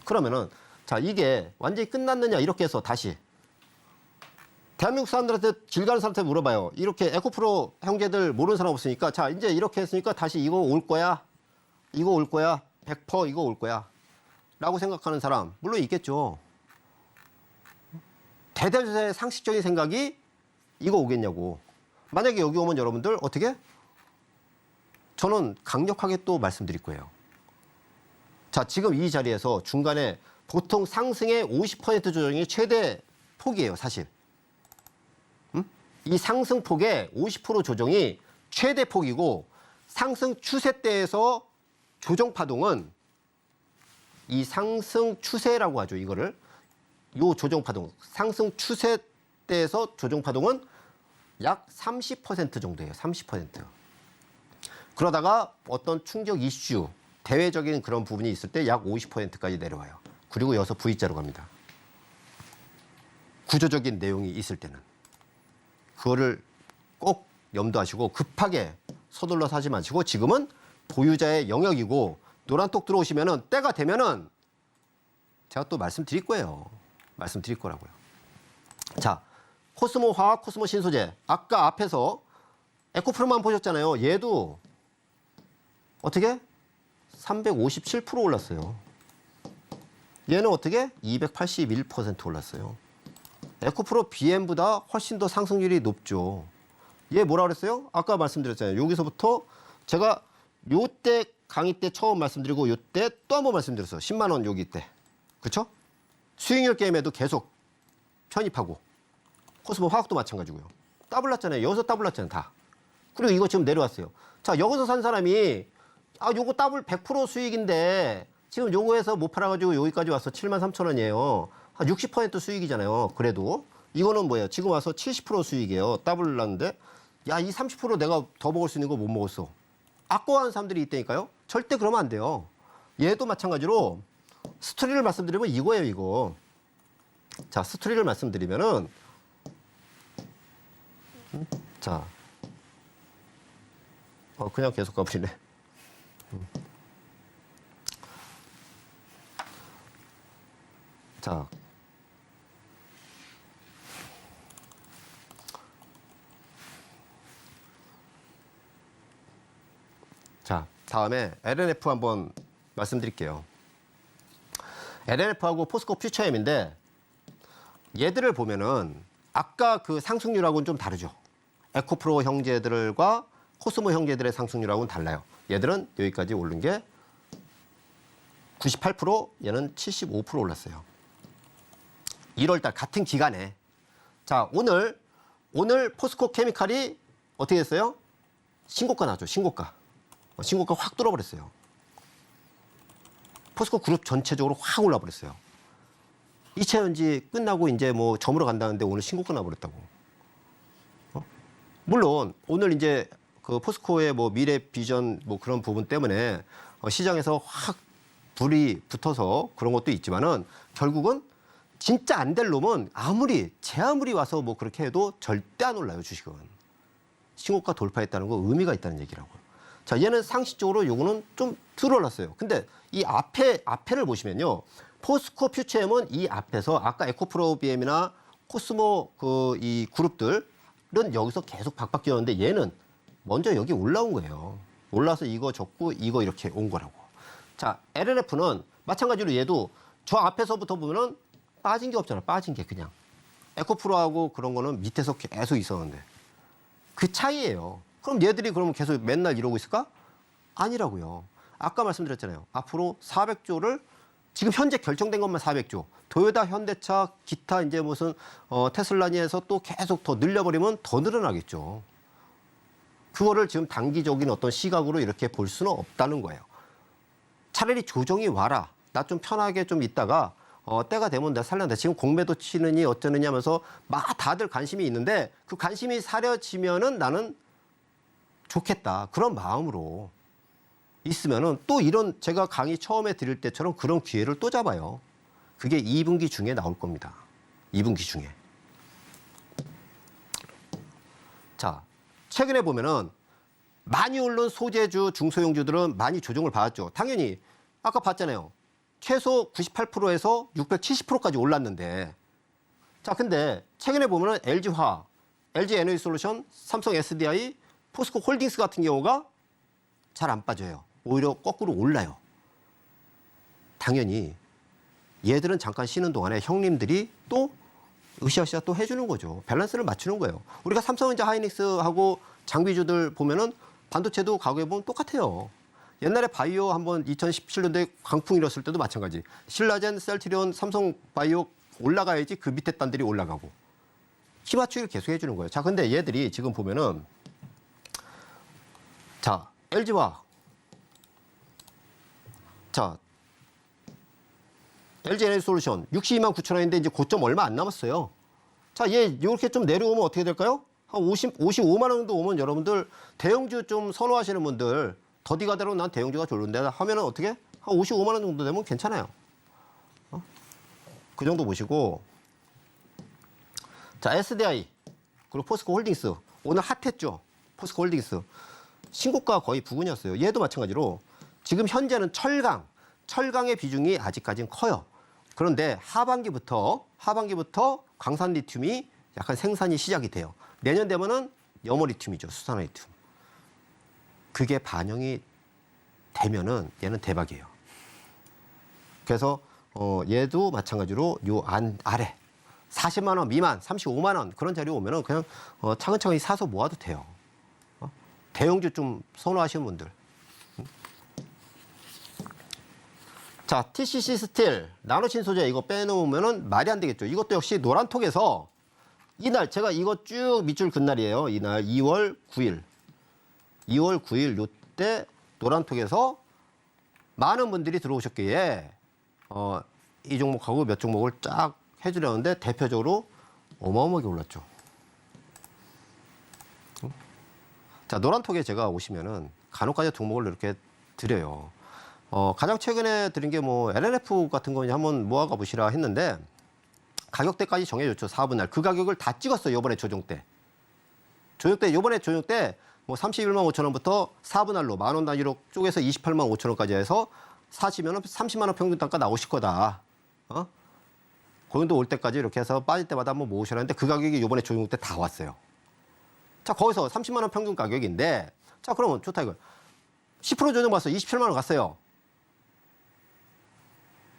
그러면은 자, 이게 완전히 끝났느냐 이렇게 해서 다시 대한민국 사람들한테 길 가는 사람한테 물어봐요. 이렇게 에코프로 형제들 모르는 사람 없으니까 자, 이제 이렇게 했으니까 다시 이거 올 거야. 100% 이거 올 거야. 라고 생각하는 사람 물론 있겠죠. 대다수의 상식적인 생각이 이거 오겠냐고. 만약에 여기 오면 여러분들 어떻게? 저는 강력하게 또 말씀드릴 거예요. 자, 지금 이 자리에서 중간에 보통 상승의 50% 조정이 최대 폭이에요, 사실. 이 상승폭의 50% 조정이 최대 폭이고 상승 추세대에서 조정 파동은 이 상승 추세라고 하죠, 이거를. 요 조정 파동, 상승 추세대에서 조정 파동은 약 30% 정도예요, 30%. 그러다가 어떤 충격 이슈, 대외적인 그런 부분이 있을 때 약 50%까지 내려와요. 그리고 여기서 V자로 갑니다. 구조적인 내용이 있을 때는. 그거를 꼭 염두하시고 급하게 서둘러서 하지 마시고 지금은 보유자의 영역이고 노란톡 들어오시면은 때가 되면은 제가 또 말씀드릴 거예요. 말씀드릴 거라고요. 자, 코스모 화학, 코스모 신소재. 아까 앞에서 에코프로만 보셨잖아요. 얘도 어떻게? 357% 올랐어요. 얘는 어떻게? 281% 올랐어요. 에코프로 BM보다 훨씬 더 상승률이 높죠. 얘 뭐라 그랬어요? 아까 말씀드렸잖아요. 여기서부터 제가 요때 강의 때 처음 말씀드리고 요때 또 한 번 말씀드렸어요. 10만 원 여기 때. 그렇죠? 수익률 게임에도 계속 편입하고 코스모 화학도 마찬가지고요. 더블 났잖아요. 여기서 더블 났잖아요. 다. 그리고 이거 지금 내려왔어요. 자, 여기서 산 사람이 요거 더블 100% 수익인데 지금 요거에서 못 팔아가지고 여기까지 와서 73,000원이에요. 한 60% 수익이잖아요. 그래도 이거는 뭐예요? 지금 와서 70% 수익이에요. 더블 났는데 야, 이 30% 내가 더 먹을 수 있는 거 못 먹었어. 아까워하는 사람들이 있다니까요. 절대 그러면 안 돼요. 얘도 마찬가지로 스토리를 말씀드리면 이거예요, 이거. 자, 스토리를 말씀드리면은 자, 그냥 계속 가버리네. 자, 다음에 LNF 한번 말씀드릴게요. LNF하고 포스코 퓨처엠인데 얘들을 보면은 아까 그 상승률하고는 좀 다르죠. 에코프로 형제들과 코스모 형제들의 상승률하고는 달라요. 얘들은 여기까지 오른 게 98%, 얘는 75% 올랐어요. 1월달 같은 기간에. 자, 오늘 포스코 케미칼이 어떻게 됐어요? 신고가 나죠, 신고가. 신고가 확 뚫어버렸어요. 포스코 그룹 전체적으로 확 올라버렸어요. 2차 연지 끝나고 이제 뭐 저물어 간다는데 오늘 신고가 나버렸다고. 물론 오늘 이제 그 포스코의 뭐 미래 비전 뭐 그런 부분 때문에 시장에서 확 불이 붙어서 그런 것도 있지만은 결국은 진짜 안 될 놈은 제 아무리 와서 뭐 그렇게 해도 절대 안 올라요, 주식은. 신고가 돌파했다는 거 의미가 있다는 얘기라고요. 자, 얘는 상식적으로 요거는 좀 덜 올랐어요. 근데 이 앞에를 보시면요. 포스코 퓨처엠은 이 앞에서 아까 에코프로 BM이나 코스모 이 그룹들은 여기서 계속 박박 끼었는데 얘는 먼저 여기 올라온 거예요. 올라서 이거 줬고 이거 이렇게 온 거라고. 자, LNF는 마찬가지로 얘도 저 앞에서부터 보면은 빠진 게 없잖아. 빠진 게 그냥. 에코프로하고 그런 거는 밑에서 계속 있었는데. 그 차이예요. 그럼 얘들이 그러면 계속 맨날 이러고 있을까? 아니라고요. 아까 말씀드렸잖아요. 앞으로 400조를 지금 현재 결정된 것만 400조. 도요타, 현대차, 기타 이제 무슨 테슬라니에서 또 계속 더 늘려버리면 더 늘어나겠죠. 그거를 지금 단기적인 어떤 시각으로 이렇게 볼 수는 없다는 거예요. 차라리 조정이 와라. 나 좀 편하게 좀 있다가 때가 되면 내가 살란다. 지금 공매도 치느니 어쩌느니 하면서 막 다들 관심이 있는데 그 관심이 사려지면은 나는 좋겠다. 그런 마음으로 있으면은 또 이런 제가 강의 처음에 드릴 때처럼 그런 기회를 또 잡아요. 그게 2분기 중에 나올 겁니다. 2분기 중에. 자, 최근에 보면은 많이 오른 소재주, 중소형주들은 많이 조정을 받았죠. 당연히 아까 봤잖아요. 최소 98%에서 670%까지 올랐는데. 자, 근데 최근에 보면은 LG화학, LG에너지솔루션, 삼성 SDI, 포스코 홀딩스 같은 경우가 잘 안 빠져요. 오히려 거꾸로 올라요. 당연히 얘들은 잠깐 쉬는 동안에 형님들이 또 으쌰으쌰 또 해주는 거죠. 밸런스를 맞추는 거예요. 우리가 삼성전자 하이닉스하고 장비주들 보면은 반도체도 가격에 보면 똑같아요. 옛날에 바이오 한번 2017년도에 광풍 일었을 때도 마찬가지. 신라젠, 셀트리온, 삼성 바이오 올라가야지 그 밑에 단들이 올라가고. 키 맞추기를 계속 해주는 거예요. 자, 근데 얘들이 지금 보면은 자, LG화학. 자, LG에너지솔루션 62만 9천 원인데 이제 고점 얼마 안 남았어요. 자, 얘 이렇게 좀 내려오면 어떻게 될까요? 한 55만 원 정도 오면 여러분들 대형주 좀 선호하시는 분들 더디가대로 난 대형주가 좋은데 하면은 어떻게? 한 55만 원 정도 되면 괜찮아요. 그 정도 보시고. 자, SDI 그리고 포스코 홀딩스 오늘 핫했죠. 포스코 홀딩스 신고가 거의 부근이었어요. 얘도 마찬가지로 지금 현재는 철강의 비중이 아직까지는 커요. 그런데 하반기부터 광산 리튬이 약간 생산이 시작이 돼요. 내년 되면은 여머리튬이죠. 수산화리튬. 그게 반영이 되면은 얘는 대박이에요. 그래서 얘도 마찬가지로 요 아래 40만 원 미만, 35만 원 그런 자리 오면은 그냥 차근차근히 사서 모아도 돼요. 대형주 좀 선호하시는 분들. 자, TCC 스틸, 나노신 소재 이거 빼놓으면은 말이 안 되겠죠. 이것도 역시 노란톡에서 이날 제가 이거 쭉 밑줄 긋 날이에요. 이날 2월 9일. 2월 9일 요때 노란톡에서 많은 분들이 들어오셨기에 이 종목하고 몇 종목을 쫙 해주려는데 대표적으로 어마어마하게 올랐죠. 자, 노란톡에 제가 오시면은 간혹가다 종목을 이렇게 드려요. 가장 최근에 드린 게 뭐 LLF 같은 거 한번 모아가 보시라 했는데 가격대까지 정해줬죠. 4분 날. 그 가격을 다 찍었어요. 요번에 조정 때. 요번에 조정 때 뭐 31만 5천 원부터 4분 날로 10,000원 단위로 쪼개서 28만 5천 원까지 해서 사시면은 30만 원 평균 단가 나오실 거다. 그 정도 올 때까지 이렇게 해서 빠질 때마다 한번 모으시라는데 그 가격이 요번에 조정 때 다 왔어요. 자, 거기서 30만 원 평균 가격인데 자, 그러면 좋다 이거. 10% 조정 봤어. 27만 원 갔어요.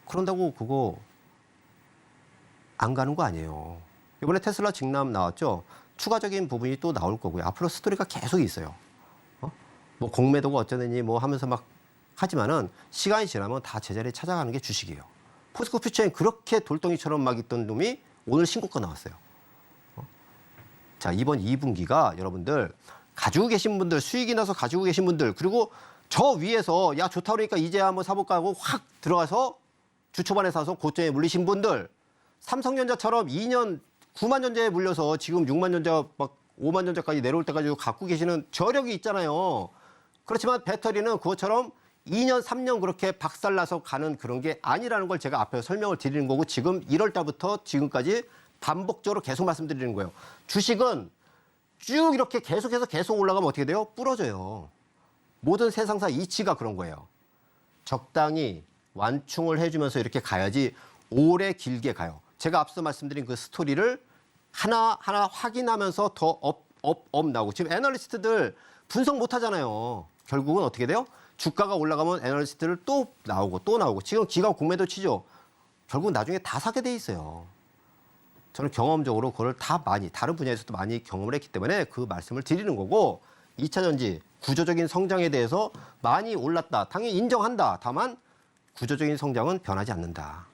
그런다고 그거 안 가는 거 아니에요. 이번에 테슬라 직남 나왔죠. 추가적인 부분이 또 나올 거고요. 앞으로 스토리가 계속 있어요. 뭐 공매도가 어쩌느니 뭐 하면서 막 하지만은 시간이 지나면 다 제자리에 찾아가는 게 주식이에요. 포스코 퓨처엔 그렇게 돌덩이처럼 막 있던 놈이 오늘 신고가 나왔어요. 자, 이번 2분기가 여러분들 가지고 계신 분들, 수익이 나서 가지고 계신 분들, 그리고 저 위에서 야 좋다 그러니까 이제 한번 사볼까 하고 확 들어가서 주 초반에 사서 고점에 물리신 분들, 삼성전자처럼 2년 9만 전자에 물려서 지금 6만 전자 막 5만 전자까지 내려올 때까지 갖고 계시는 저력이 있잖아요. 그렇지만 배터리는 그것처럼 2년 3년 그렇게 박살나서 가는 그런 게 아니라는 걸 제가 앞에서 설명을 드리는 거고 지금 1월 달부터 지금까지 반복적으로 계속 말씀드리는 거예요. 주식은 쭉 이렇게 계속해서 계속 올라가면 어떻게 돼요? 부러져요. 모든 세상사 이치가 그런 거예요. 적당히 완충을 해주면서 이렇게 가야지 오래 길게 가요. 제가 앞서 말씀드린 그 스토리를 하나하나 확인하면서 더 업 나오고 지금 애널리스트들 분석 못 하잖아요. 결국은 어떻게 돼요? 주가가 올라가면 애널리스트를 또 나오고 지금 기관 공매도 치죠. 결국 나중에 다 사게 돼 있어요. 저는 경험적으로 그걸 다 많이 다른 분야에서도 많이 경험을 했기 때문에 그 말씀을 드리는 거고 2차 전지 구조적인 성장에 대해서 많이 올랐다. 당연히 인정한다. 다만 구조적인 성장은 변하지 않는다.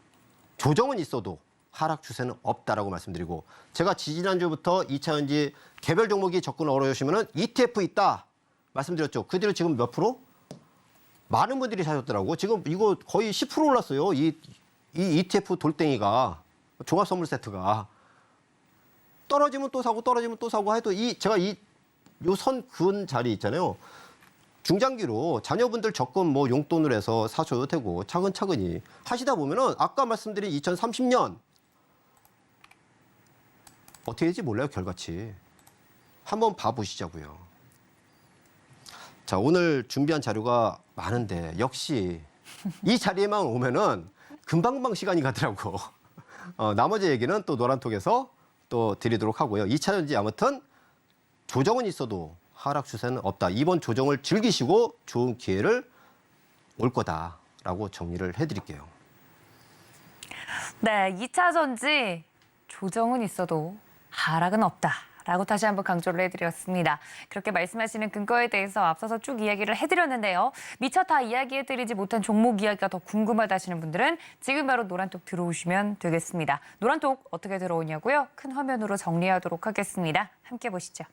조정은 있어도 하락 추세는 없다라고 말씀드리고 제가 지지난주부터 2차 전지 개별 종목이 접근 어려우시면 ETF 있다 말씀드렸죠. 그 뒤로 지금 몇 프로? 많은 분들이 사셨더라고. 지금 이거 거의 10% 올랐어요. 이 ETF 돌덩이가 종합 선물 세트가 떨어지면 또 사고 해도 제가 요 선 그은 자리 있잖아요. 중장기로 자녀분들 적금 뭐 용돈을 해서 사셔도 되고 차근차근히 하시다 보면은 아까 말씀드린 2030년 어떻게 될지 몰라요. 결과치. 한번 봐보시자고요. 자, 오늘 준비한 자료가 많은데 역시 이 자리에만 오면은 금방금방 시간이 가더라고. 나머지 얘기는 또 노란톡에서 또 드리도록 하고요. 2차 전지 아무튼 조정은 있어도 하락 추세는 없다. 이번 조정을 즐기시고 좋은 기회를 올 거다라고 정리를 해드릴게요. 네, 2차 전지 조정은 있어도 하락은 없다라고 다시 한번 강조를 해드렸습니다. 그렇게 말씀하시는 근거에 대해서 앞서서 쭉 이야기를 해드렸는데요. 미처 다 이야기해드리지 못한 종목 이야기가 더 궁금하다 하시는 분들은 지금 바로 노란톡 들어오시면 되겠습니다. 노란톡 어떻게 들어오냐고요? 큰 화면으로 정리하도록 하겠습니다. 함께 보시죠.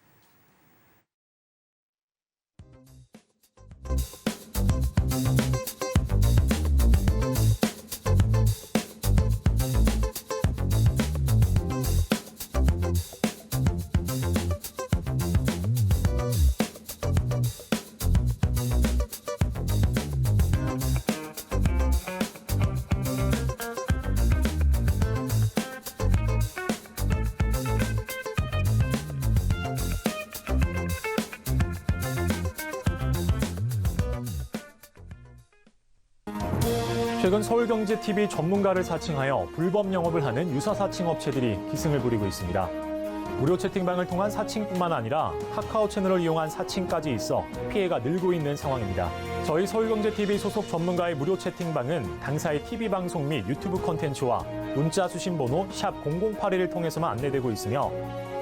최근 서울경제TV 전문가를 사칭하여 불법 영업을 하는 유사 사칭 업체들이 기승을 부리고 있습니다. 무료 채팅방을 통한 사칭뿐만 아니라 카카오 채널을 이용한 사칭까지 있어 피해가 늘고 있는 상황입니다. 저희 서울경제TV 소속 전문가의 무료 채팅방은 당사의 TV 방송 및 유튜브 콘텐츠와 문자 수신 번호 샵 0081을 통해서만 안내되고 있으며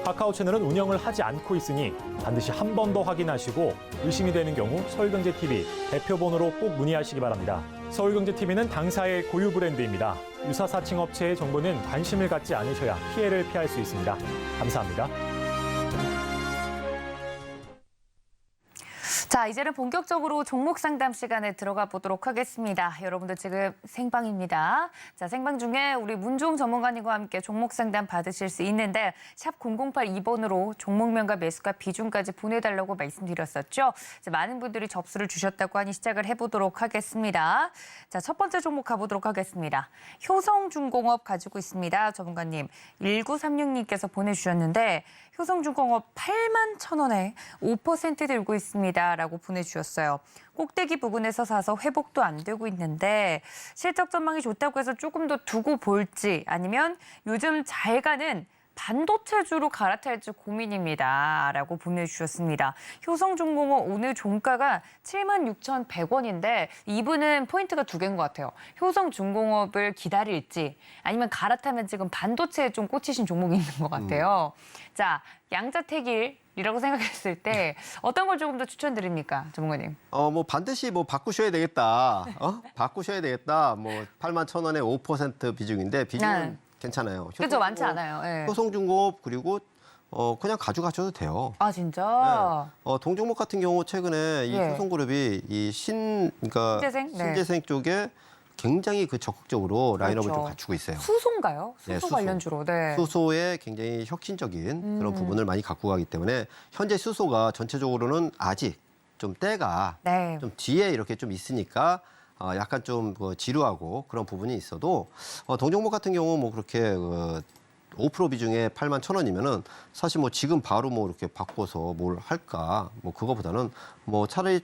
카카오 채널은 운영을 하지 않고 있으니 반드시 한 번 더 확인하시고 의심이 되는 경우 서울경제TV 대표 번호로 꼭 문의하시기 바랍니다. 서울경제TV는 당사의 고유 브랜드입니다. 유사 사칭 업체의 정보는 관심을 갖지 않으셔야 피해를 피할 수 있습니다. 감사합니다. 자, 이제는 본격적으로 종목 상담 시간에 들어가 보도록 하겠습니다. 여러분들 지금 생방입니다. 자, 생방 중에 우리 문종 전문가님과 함께 종목 상담 받으실 수 있는데 샵 0082번으로 종목명과 매수가 비중까지 보내달라고 말씀드렸었죠. 자, 많은 분들이 접수를 주셨다고 하니 시작을 해보도록 하겠습니다. 자, 첫 번째 종목 가보도록 하겠습니다. 효성중공업 가지고 있습니다. 전문가님, 1936님께서 보내주셨는데 효성중공업 81,000원에 5% 들고 있습니다. 라고 보내주셨어요. 꼭대기 부분에서 사서 회복도 안 되고 있는데 실적 전망이 좋다고 해서 조금 더 두고 볼지 아니면 요즘 잘 가는 반도체주로 갈아탈지 고민입니다. 라고 보내주셨습니다. 효성중공업 오늘 종가가 76,100원인데 이분은 포인트가 두 개인 것 같아요. 효성중공업을 기다릴지 아니면 갈아타면 지금 반도체에 좀 꽂히신 종목이 있는 것 같아요. 자, 양자택일이라고 생각했을 때 어떤 걸 조금 더 추천드립니까, 전문가님? 뭐 반드시 뭐 바꾸셔야 되겠다. 바꾸셔야 되겠다. 뭐 81,000원에 5% 비중인데 비중은 괜찮아요. 그렇죠, 많지 않아요. 네. 효성중공업 그리고 그냥 가져가셔도 돼요. 아, 진짜? 네. 동종목 같은 경우 최근에 이 예. 효성그룹이 그러니까 신재생? 네. 신재생 쪽에 굉장히 적극적으로 라인업을 그렇죠. 좀 갖추고 있어요. 수소인가요? 수소 네, 수소. 관련주로. 네. 수소에 굉장히 혁신적인 그런 부분을 많이 갖고 가기 때문에 현재 수소가 전체적으로는 아직 좀 때가 네. 좀 뒤에 이렇게 좀 있으니까 약간 좀 지루하고 그런 부분이 있어도 동종목 같은 경우 뭐 그렇게 5% 비중에 81,000원이면은 사실 뭐 지금 바로 뭐 이렇게 바꿔서 뭘 할까 뭐 그거보다는 뭐 차라리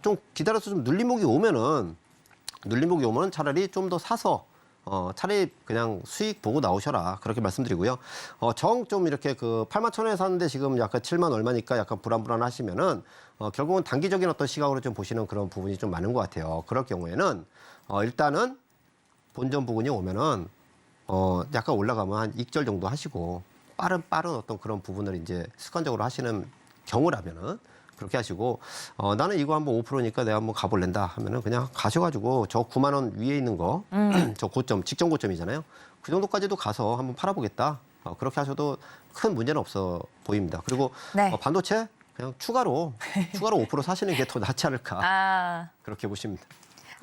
좀 기다려서 좀 눌림목이 오면은 차라리 좀 더 사서 차라리 그냥 수익 보고 나오셔라 그렇게 말씀드리고요. 정 좀 이렇게 81,000원에 샀는데 지금 약간 7만 얼마니까 약간 불안하시면은 결국은 단기적인 어떤 시각으로 좀 보시는 그런 부분이 좀 많은 것 같아요. 그럴 경우에는 일단은 본전 부근이 오면은 약간 올라가면 한 익절 정도 하시고 빠른 어떤 그런 부분을 이제 습관적으로 하시는 경우라면은 그렇게 하시고 나는 이거 한번 5%니까 내가 한번 가볼랜다 하면은 그냥 가셔가지고 저 9만 원 위에 있는 거 저 고점 직전 고점이잖아요. 그 정도까지도 가서 한번 팔아보겠다. 그렇게 하셔도 큰 문제는 없어 보입니다. 그리고 네. 반도체 그냥 추가로 5% 사시는 게 더 낫지 않을까 그렇게 보십니다.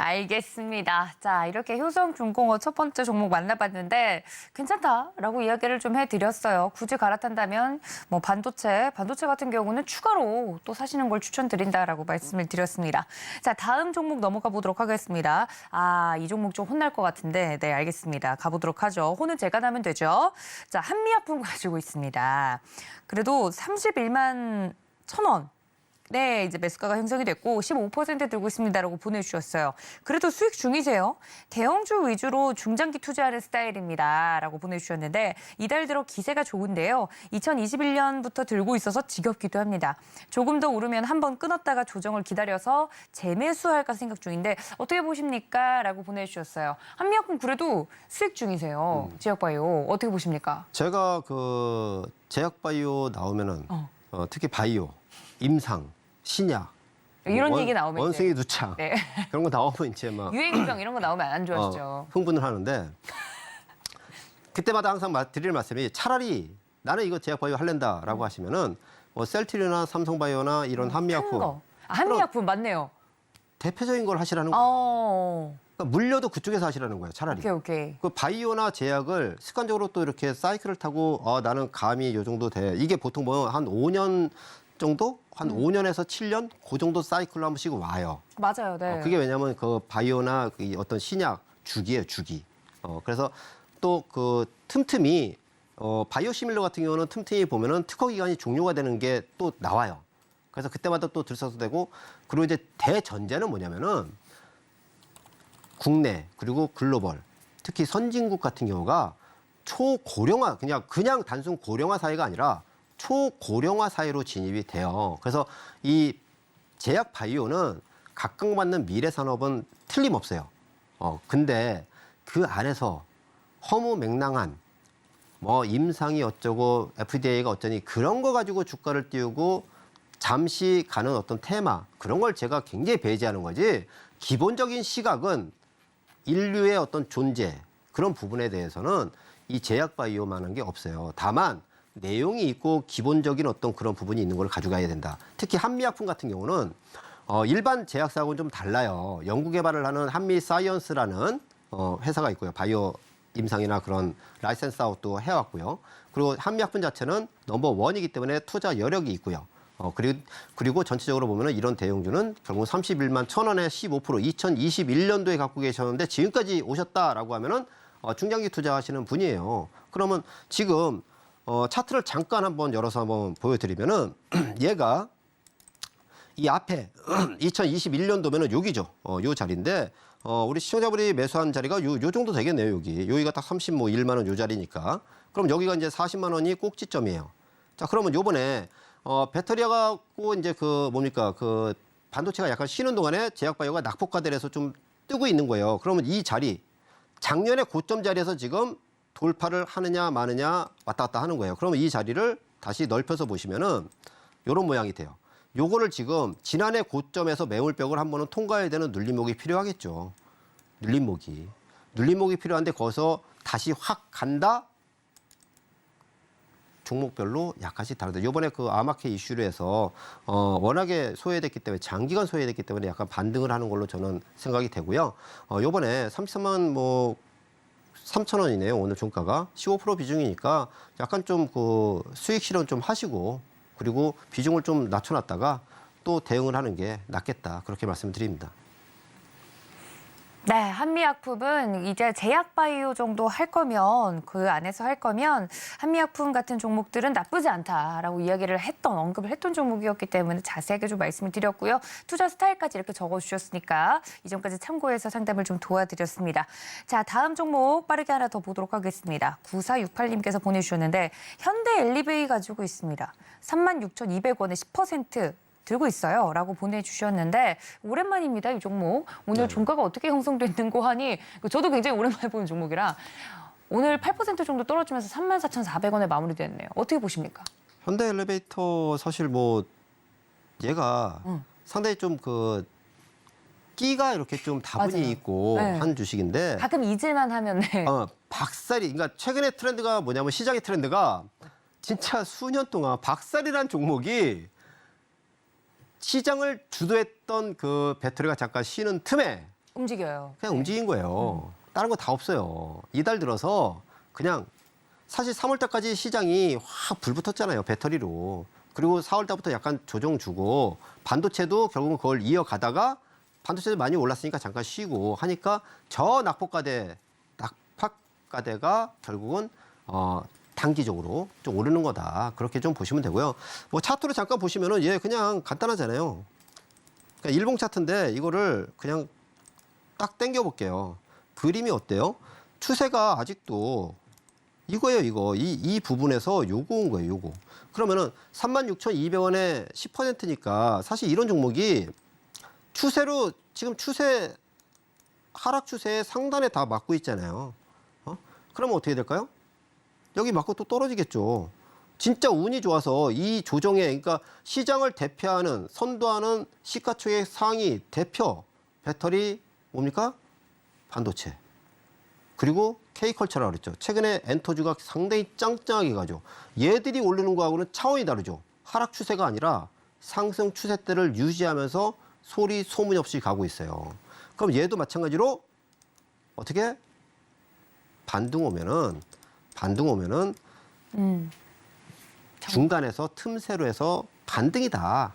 알겠습니다. 자, 이렇게 효성중공업 첫 번째 종목 만나봤는데 괜찮다라고 이야기를 좀 해드렸어요. 굳이 갈아탄다면 뭐 반도체 같은 경우는 추가로 또 사시는 걸 추천드린다라고 말씀을 드렸습니다. 자, 다음 종목 넘어가 보도록 하겠습니다. 이 종목 좀 혼날 것 같은데 네, 알겠습니다. 가보도록 하죠. 혼은 제가 나면 되죠. 자, 한미약품 가지고 있습니다. 그래도 31만 1,000원. 네, 이제 매수가가 형성이 됐고 15% 들고 있습니다라고 보내주셨어요. 그래도 수익 중이세요. 대형주 위주로 중장기 투자하는 스타일입니다라고 보내주셨는데 이달 들어 기세가 좋은데요. 2021년부터 들고 있어서 지겹기도 합니다. 조금 더 오르면 한번 끊었다가 조정을 기다려서 재매수할까 생각 중인데 어떻게 보십니까? 라고 보내주셨어요. 한미약품 그래도 수익 중이세요. 제약바이오 어떻게 보십니까? 제가 제약바이오 나오면은 특히 바이오, 임상, 신약 이런 얘기 나오면 원숭이 두창 네. 그런 거 나오면 이제 막 유행병 이런 거 나오면 안 좋아하시죠? 흥분을 하는데 그때마다 항상 드릴 말씀이 차라리 나는 이거 제약바이오 할랜다라고 하시면은 셀트리나 삼성바이오나 이런 한미약품 큰 거. 한미약품 맞네요. 대표적인 걸 하시라는 거예요. 그러니까 물려도 그쪽에서 하시라는 거예요. 차라리. 오케이. 그 바이오나 제약을 습관적으로 또 이렇게 사이클을 타고 나는 감이 요 정도 돼. 이게 보통 뭐 한 5년 정도? 한 5년에서 7년? 그 정도 사이클로 한 번씩 와요. 맞아요. 네. 그게 왜냐하면 그 바이오나 그 어떤 신약 주기예요, 주기. 그래서 또 그 틈틈이 바이오시밀러 같은 경우는 틈틈이 보면은 특허 기간이 종료가 되는 게 또 나와요. 그래서 그때마다 또 들써도 되고 그리고 이제 대전제는 뭐냐면은 국내 그리고 글로벌 특히 선진국 같은 경우가 초고령화 그냥 단순 고령화 사회가 아니라 초고령화 사회로 진입이 돼요. 그래서 이 제약 바이오는 각광받는 미래 산업은 틀림없어요. 근데 그 안에서 허무맹랑한 뭐 임상이 어쩌고 FDA가 어쩌니 그런 거 가지고 주가를 띄우고 잠시 가는 어떤 테마 그런 걸 제가 굉장히 배제하는 거지 기본적인 시각은 인류의 어떤 존재 그런 부분에 대해서는 이 제약 바이오만한 게 없어요. 다만 내용이 있고 기본적인 어떤 그런 부분이 있는 걸 가져가야 된다. 특히 한미약품 같은 경우는 일반 제약사하고는 좀 달라요. 연구개발을 하는 한미사이언스라는 회사가 있고요. 바이오 임상이나 그런 라이센스 아웃도 해왔고요. 그리고 한미약품 자체는 넘버 원이기 때문에 투자 여력이 있고요. 그리고 전체적으로 보면은 이런 대형주는 결국 31만 1,000원에 15% 2021년도에 갖고 계셨는데 지금까지 오셨다라고 하면은 중장기 투자하시는 분이에요. 그러면 지금 차트를 잠깐 한번 열어서 한번 보여드리면은 얘가 이 앞에 2021년도면은 여기죠. 요 자리인데 우리 시청자분이 매수한 자리가 요 정도 되겠네요. 여기가 딱 31만 원 요 자리니까. 그럼 여기가 이제 40만 원이 꼭지점이에요. 자, 그러면 요번에 배터리가 갖고 이제 그 반도체가 약간 쉬는 동안에 제약바이오가 낙폭과대해서 좀 뜨고 있는 거예요. 그러면 이 자리 작년에 고점 자리에서 지금 돌파를 하느냐 마느냐 왔다 갔다 하는 거예요. 그러면 이 자리를 다시 넓혀서 보시면은 요런 모양이 돼요. 요거를 지금 지난해 고점에서 매물벽을 한 번은 통과해야 되는 눌림목이 필요하겠죠. 눌림목이 필요한데 거기서 다시 확 간다? 종목별로 약간씩 다르다. 요번에 그 아마케 이슈로 해서 워낙에 소외됐기 때문에 장기간 소외됐기 때문에 약간 반등을 하는 걸로 저는 생각이 되고요. 요번에 33만 3,000원이네요. 오늘 종가가 15% 비중이니까 약간 좀 그 수익 실현 좀 하시고 그리고 비중을 좀 낮춰놨다가 또 대응을 하는 게 낫겠다. 그렇게 말씀드립니다. 네, 한미약품은 이제 제약바이오 정도 할 거면 그 안에서 할 거면 한미약품 같은 종목들은 나쁘지 않다라고 이야기를 언급을 했던 종목이었기 때문에 자세하게 좀 말씀을 드렸고요. 투자 스타일까지 이렇게 적어주셨으니까 이전까지 참고해서 상담을 좀 도와드렸습니다. 자, 다음 종목 빠르게 하나 더 보도록 하겠습니다. 9468님께서 보내주셨는데 현대 엘리베이 가지고 있습니다. 36,200원에 10% 들고 있어요. 라고 보내주셨는데 오랜만입니다. 이 종목. 오늘 종가가 어떻게 형성됐는고 하니 저도 굉장히 오랜만에 보는 종목이라 오늘 8% 정도 떨어지면서 34,400원에 마무리됐네요. 어떻게 보십니까? 현대 엘리베이터 사실 얘가 상당히 좀 끼가 이렇게 좀 다분히 맞아요. 있고 네. 한 주식인데 가끔 잊을만 하면 네. 박살이 그러니까 최근에 트렌드가 뭐냐면 시장의 트렌드가 진짜 수년 동안 박살이란 종목이 시장을 주도했던 그 배터리가 잠깐 쉬는 틈에 움직여요. 그냥 움직인 거예요. 다른 거 다 없어요. 이달 들어서 그냥 사실 3월 달까지 시장이 확 불붙었잖아요. 배터리로. 그리고 4월 달부터 약간 조정 주고 반도체도 결국은 그걸 이어가다가 반도체도 많이 올랐으니까 잠깐 쉬고 하니까 저 낙폭과대가 결국은 단기적으로 좀 오르는 거다. 그렇게 좀 보시면 되고요. 차트로 잠깐 보시면은 얘 그냥 간단하잖아요. 그러니까 일봉 차트인데 이거를 그냥 딱 당겨 볼게요. 그림이 어때요? 추세가 아직도 이거예요, 이거. 이 부분에서 요거 온 거예요, 요거. 그러면은 36,200원에 10%니까 사실 이런 종목이 추세로 지금 하락 추세의 상단에 다 맞고 있잖아요. 그러면 어떻게 될까요? 여기 맞고 또 떨어지겠죠. 진짜 운이 좋아서 이 조정에 그러니까 시장을 대표하는 선도하는 시가총액 상위 대표 배터리 뭡니까? 반도체. 그리고 K컬처라고 그랬죠. 최근에 엔터주가 상당히 짱짱하게 가죠. 얘들이 오르는 거하고는 차원이 다르죠. 하락 추세가 아니라 상승 추세대를 유지하면서 소문이 없이 가고 있어요. 그럼 얘도 마찬가지로 어떻게? 반등 오면은 중간에서 틈새로 해서 반등이다.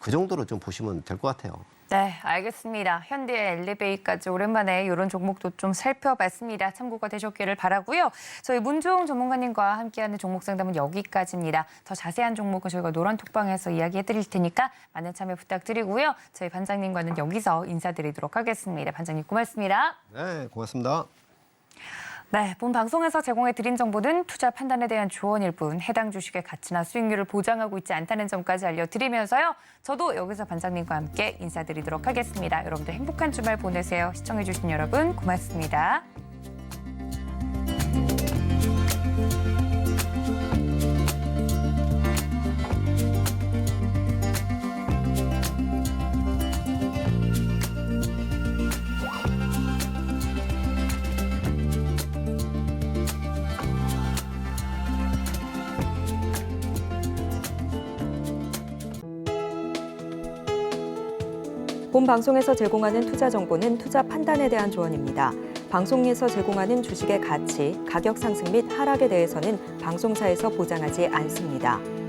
그 정도로 좀 보시면 될 것 같아요. 네, 알겠습니다. 현대 엘리베이까지 오랜만에 이런 종목도 좀 살펴봤습니다. 참고가 되셨기를 바라고요. 저희 문종 전문가님과 함께하는 종목 상담은 여기까지입니다. 더 자세한 종목은 저희가 노란톡방에서 이야기해드릴 테니까 많은 참여 부탁드리고요. 저희 반장님과는 여기서 인사드리도록 하겠습니다. 반장님 고맙습니다. 네, 고맙습니다. 네, 본 방송에서 제공해드린 정보는 투자 판단에 대한 조언일 뿐 해당 주식의 가치나 수익률을 보장하고 있지 않다는 점까지 알려드리면서요. 저도 여기서 반장님과 함께 인사드리도록 하겠습니다. 여러분들 행복한 주말 보내세요. 시청해주신 여러분 고맙습니다. 본 방송에서 제공하는 투자 정보는 투자 판단에 대한 조언입니다. 방송에서 제공하는 주식의 가치, 가격 상승 및 하락에 대해서는 방송사에서 보장하지 않습니다.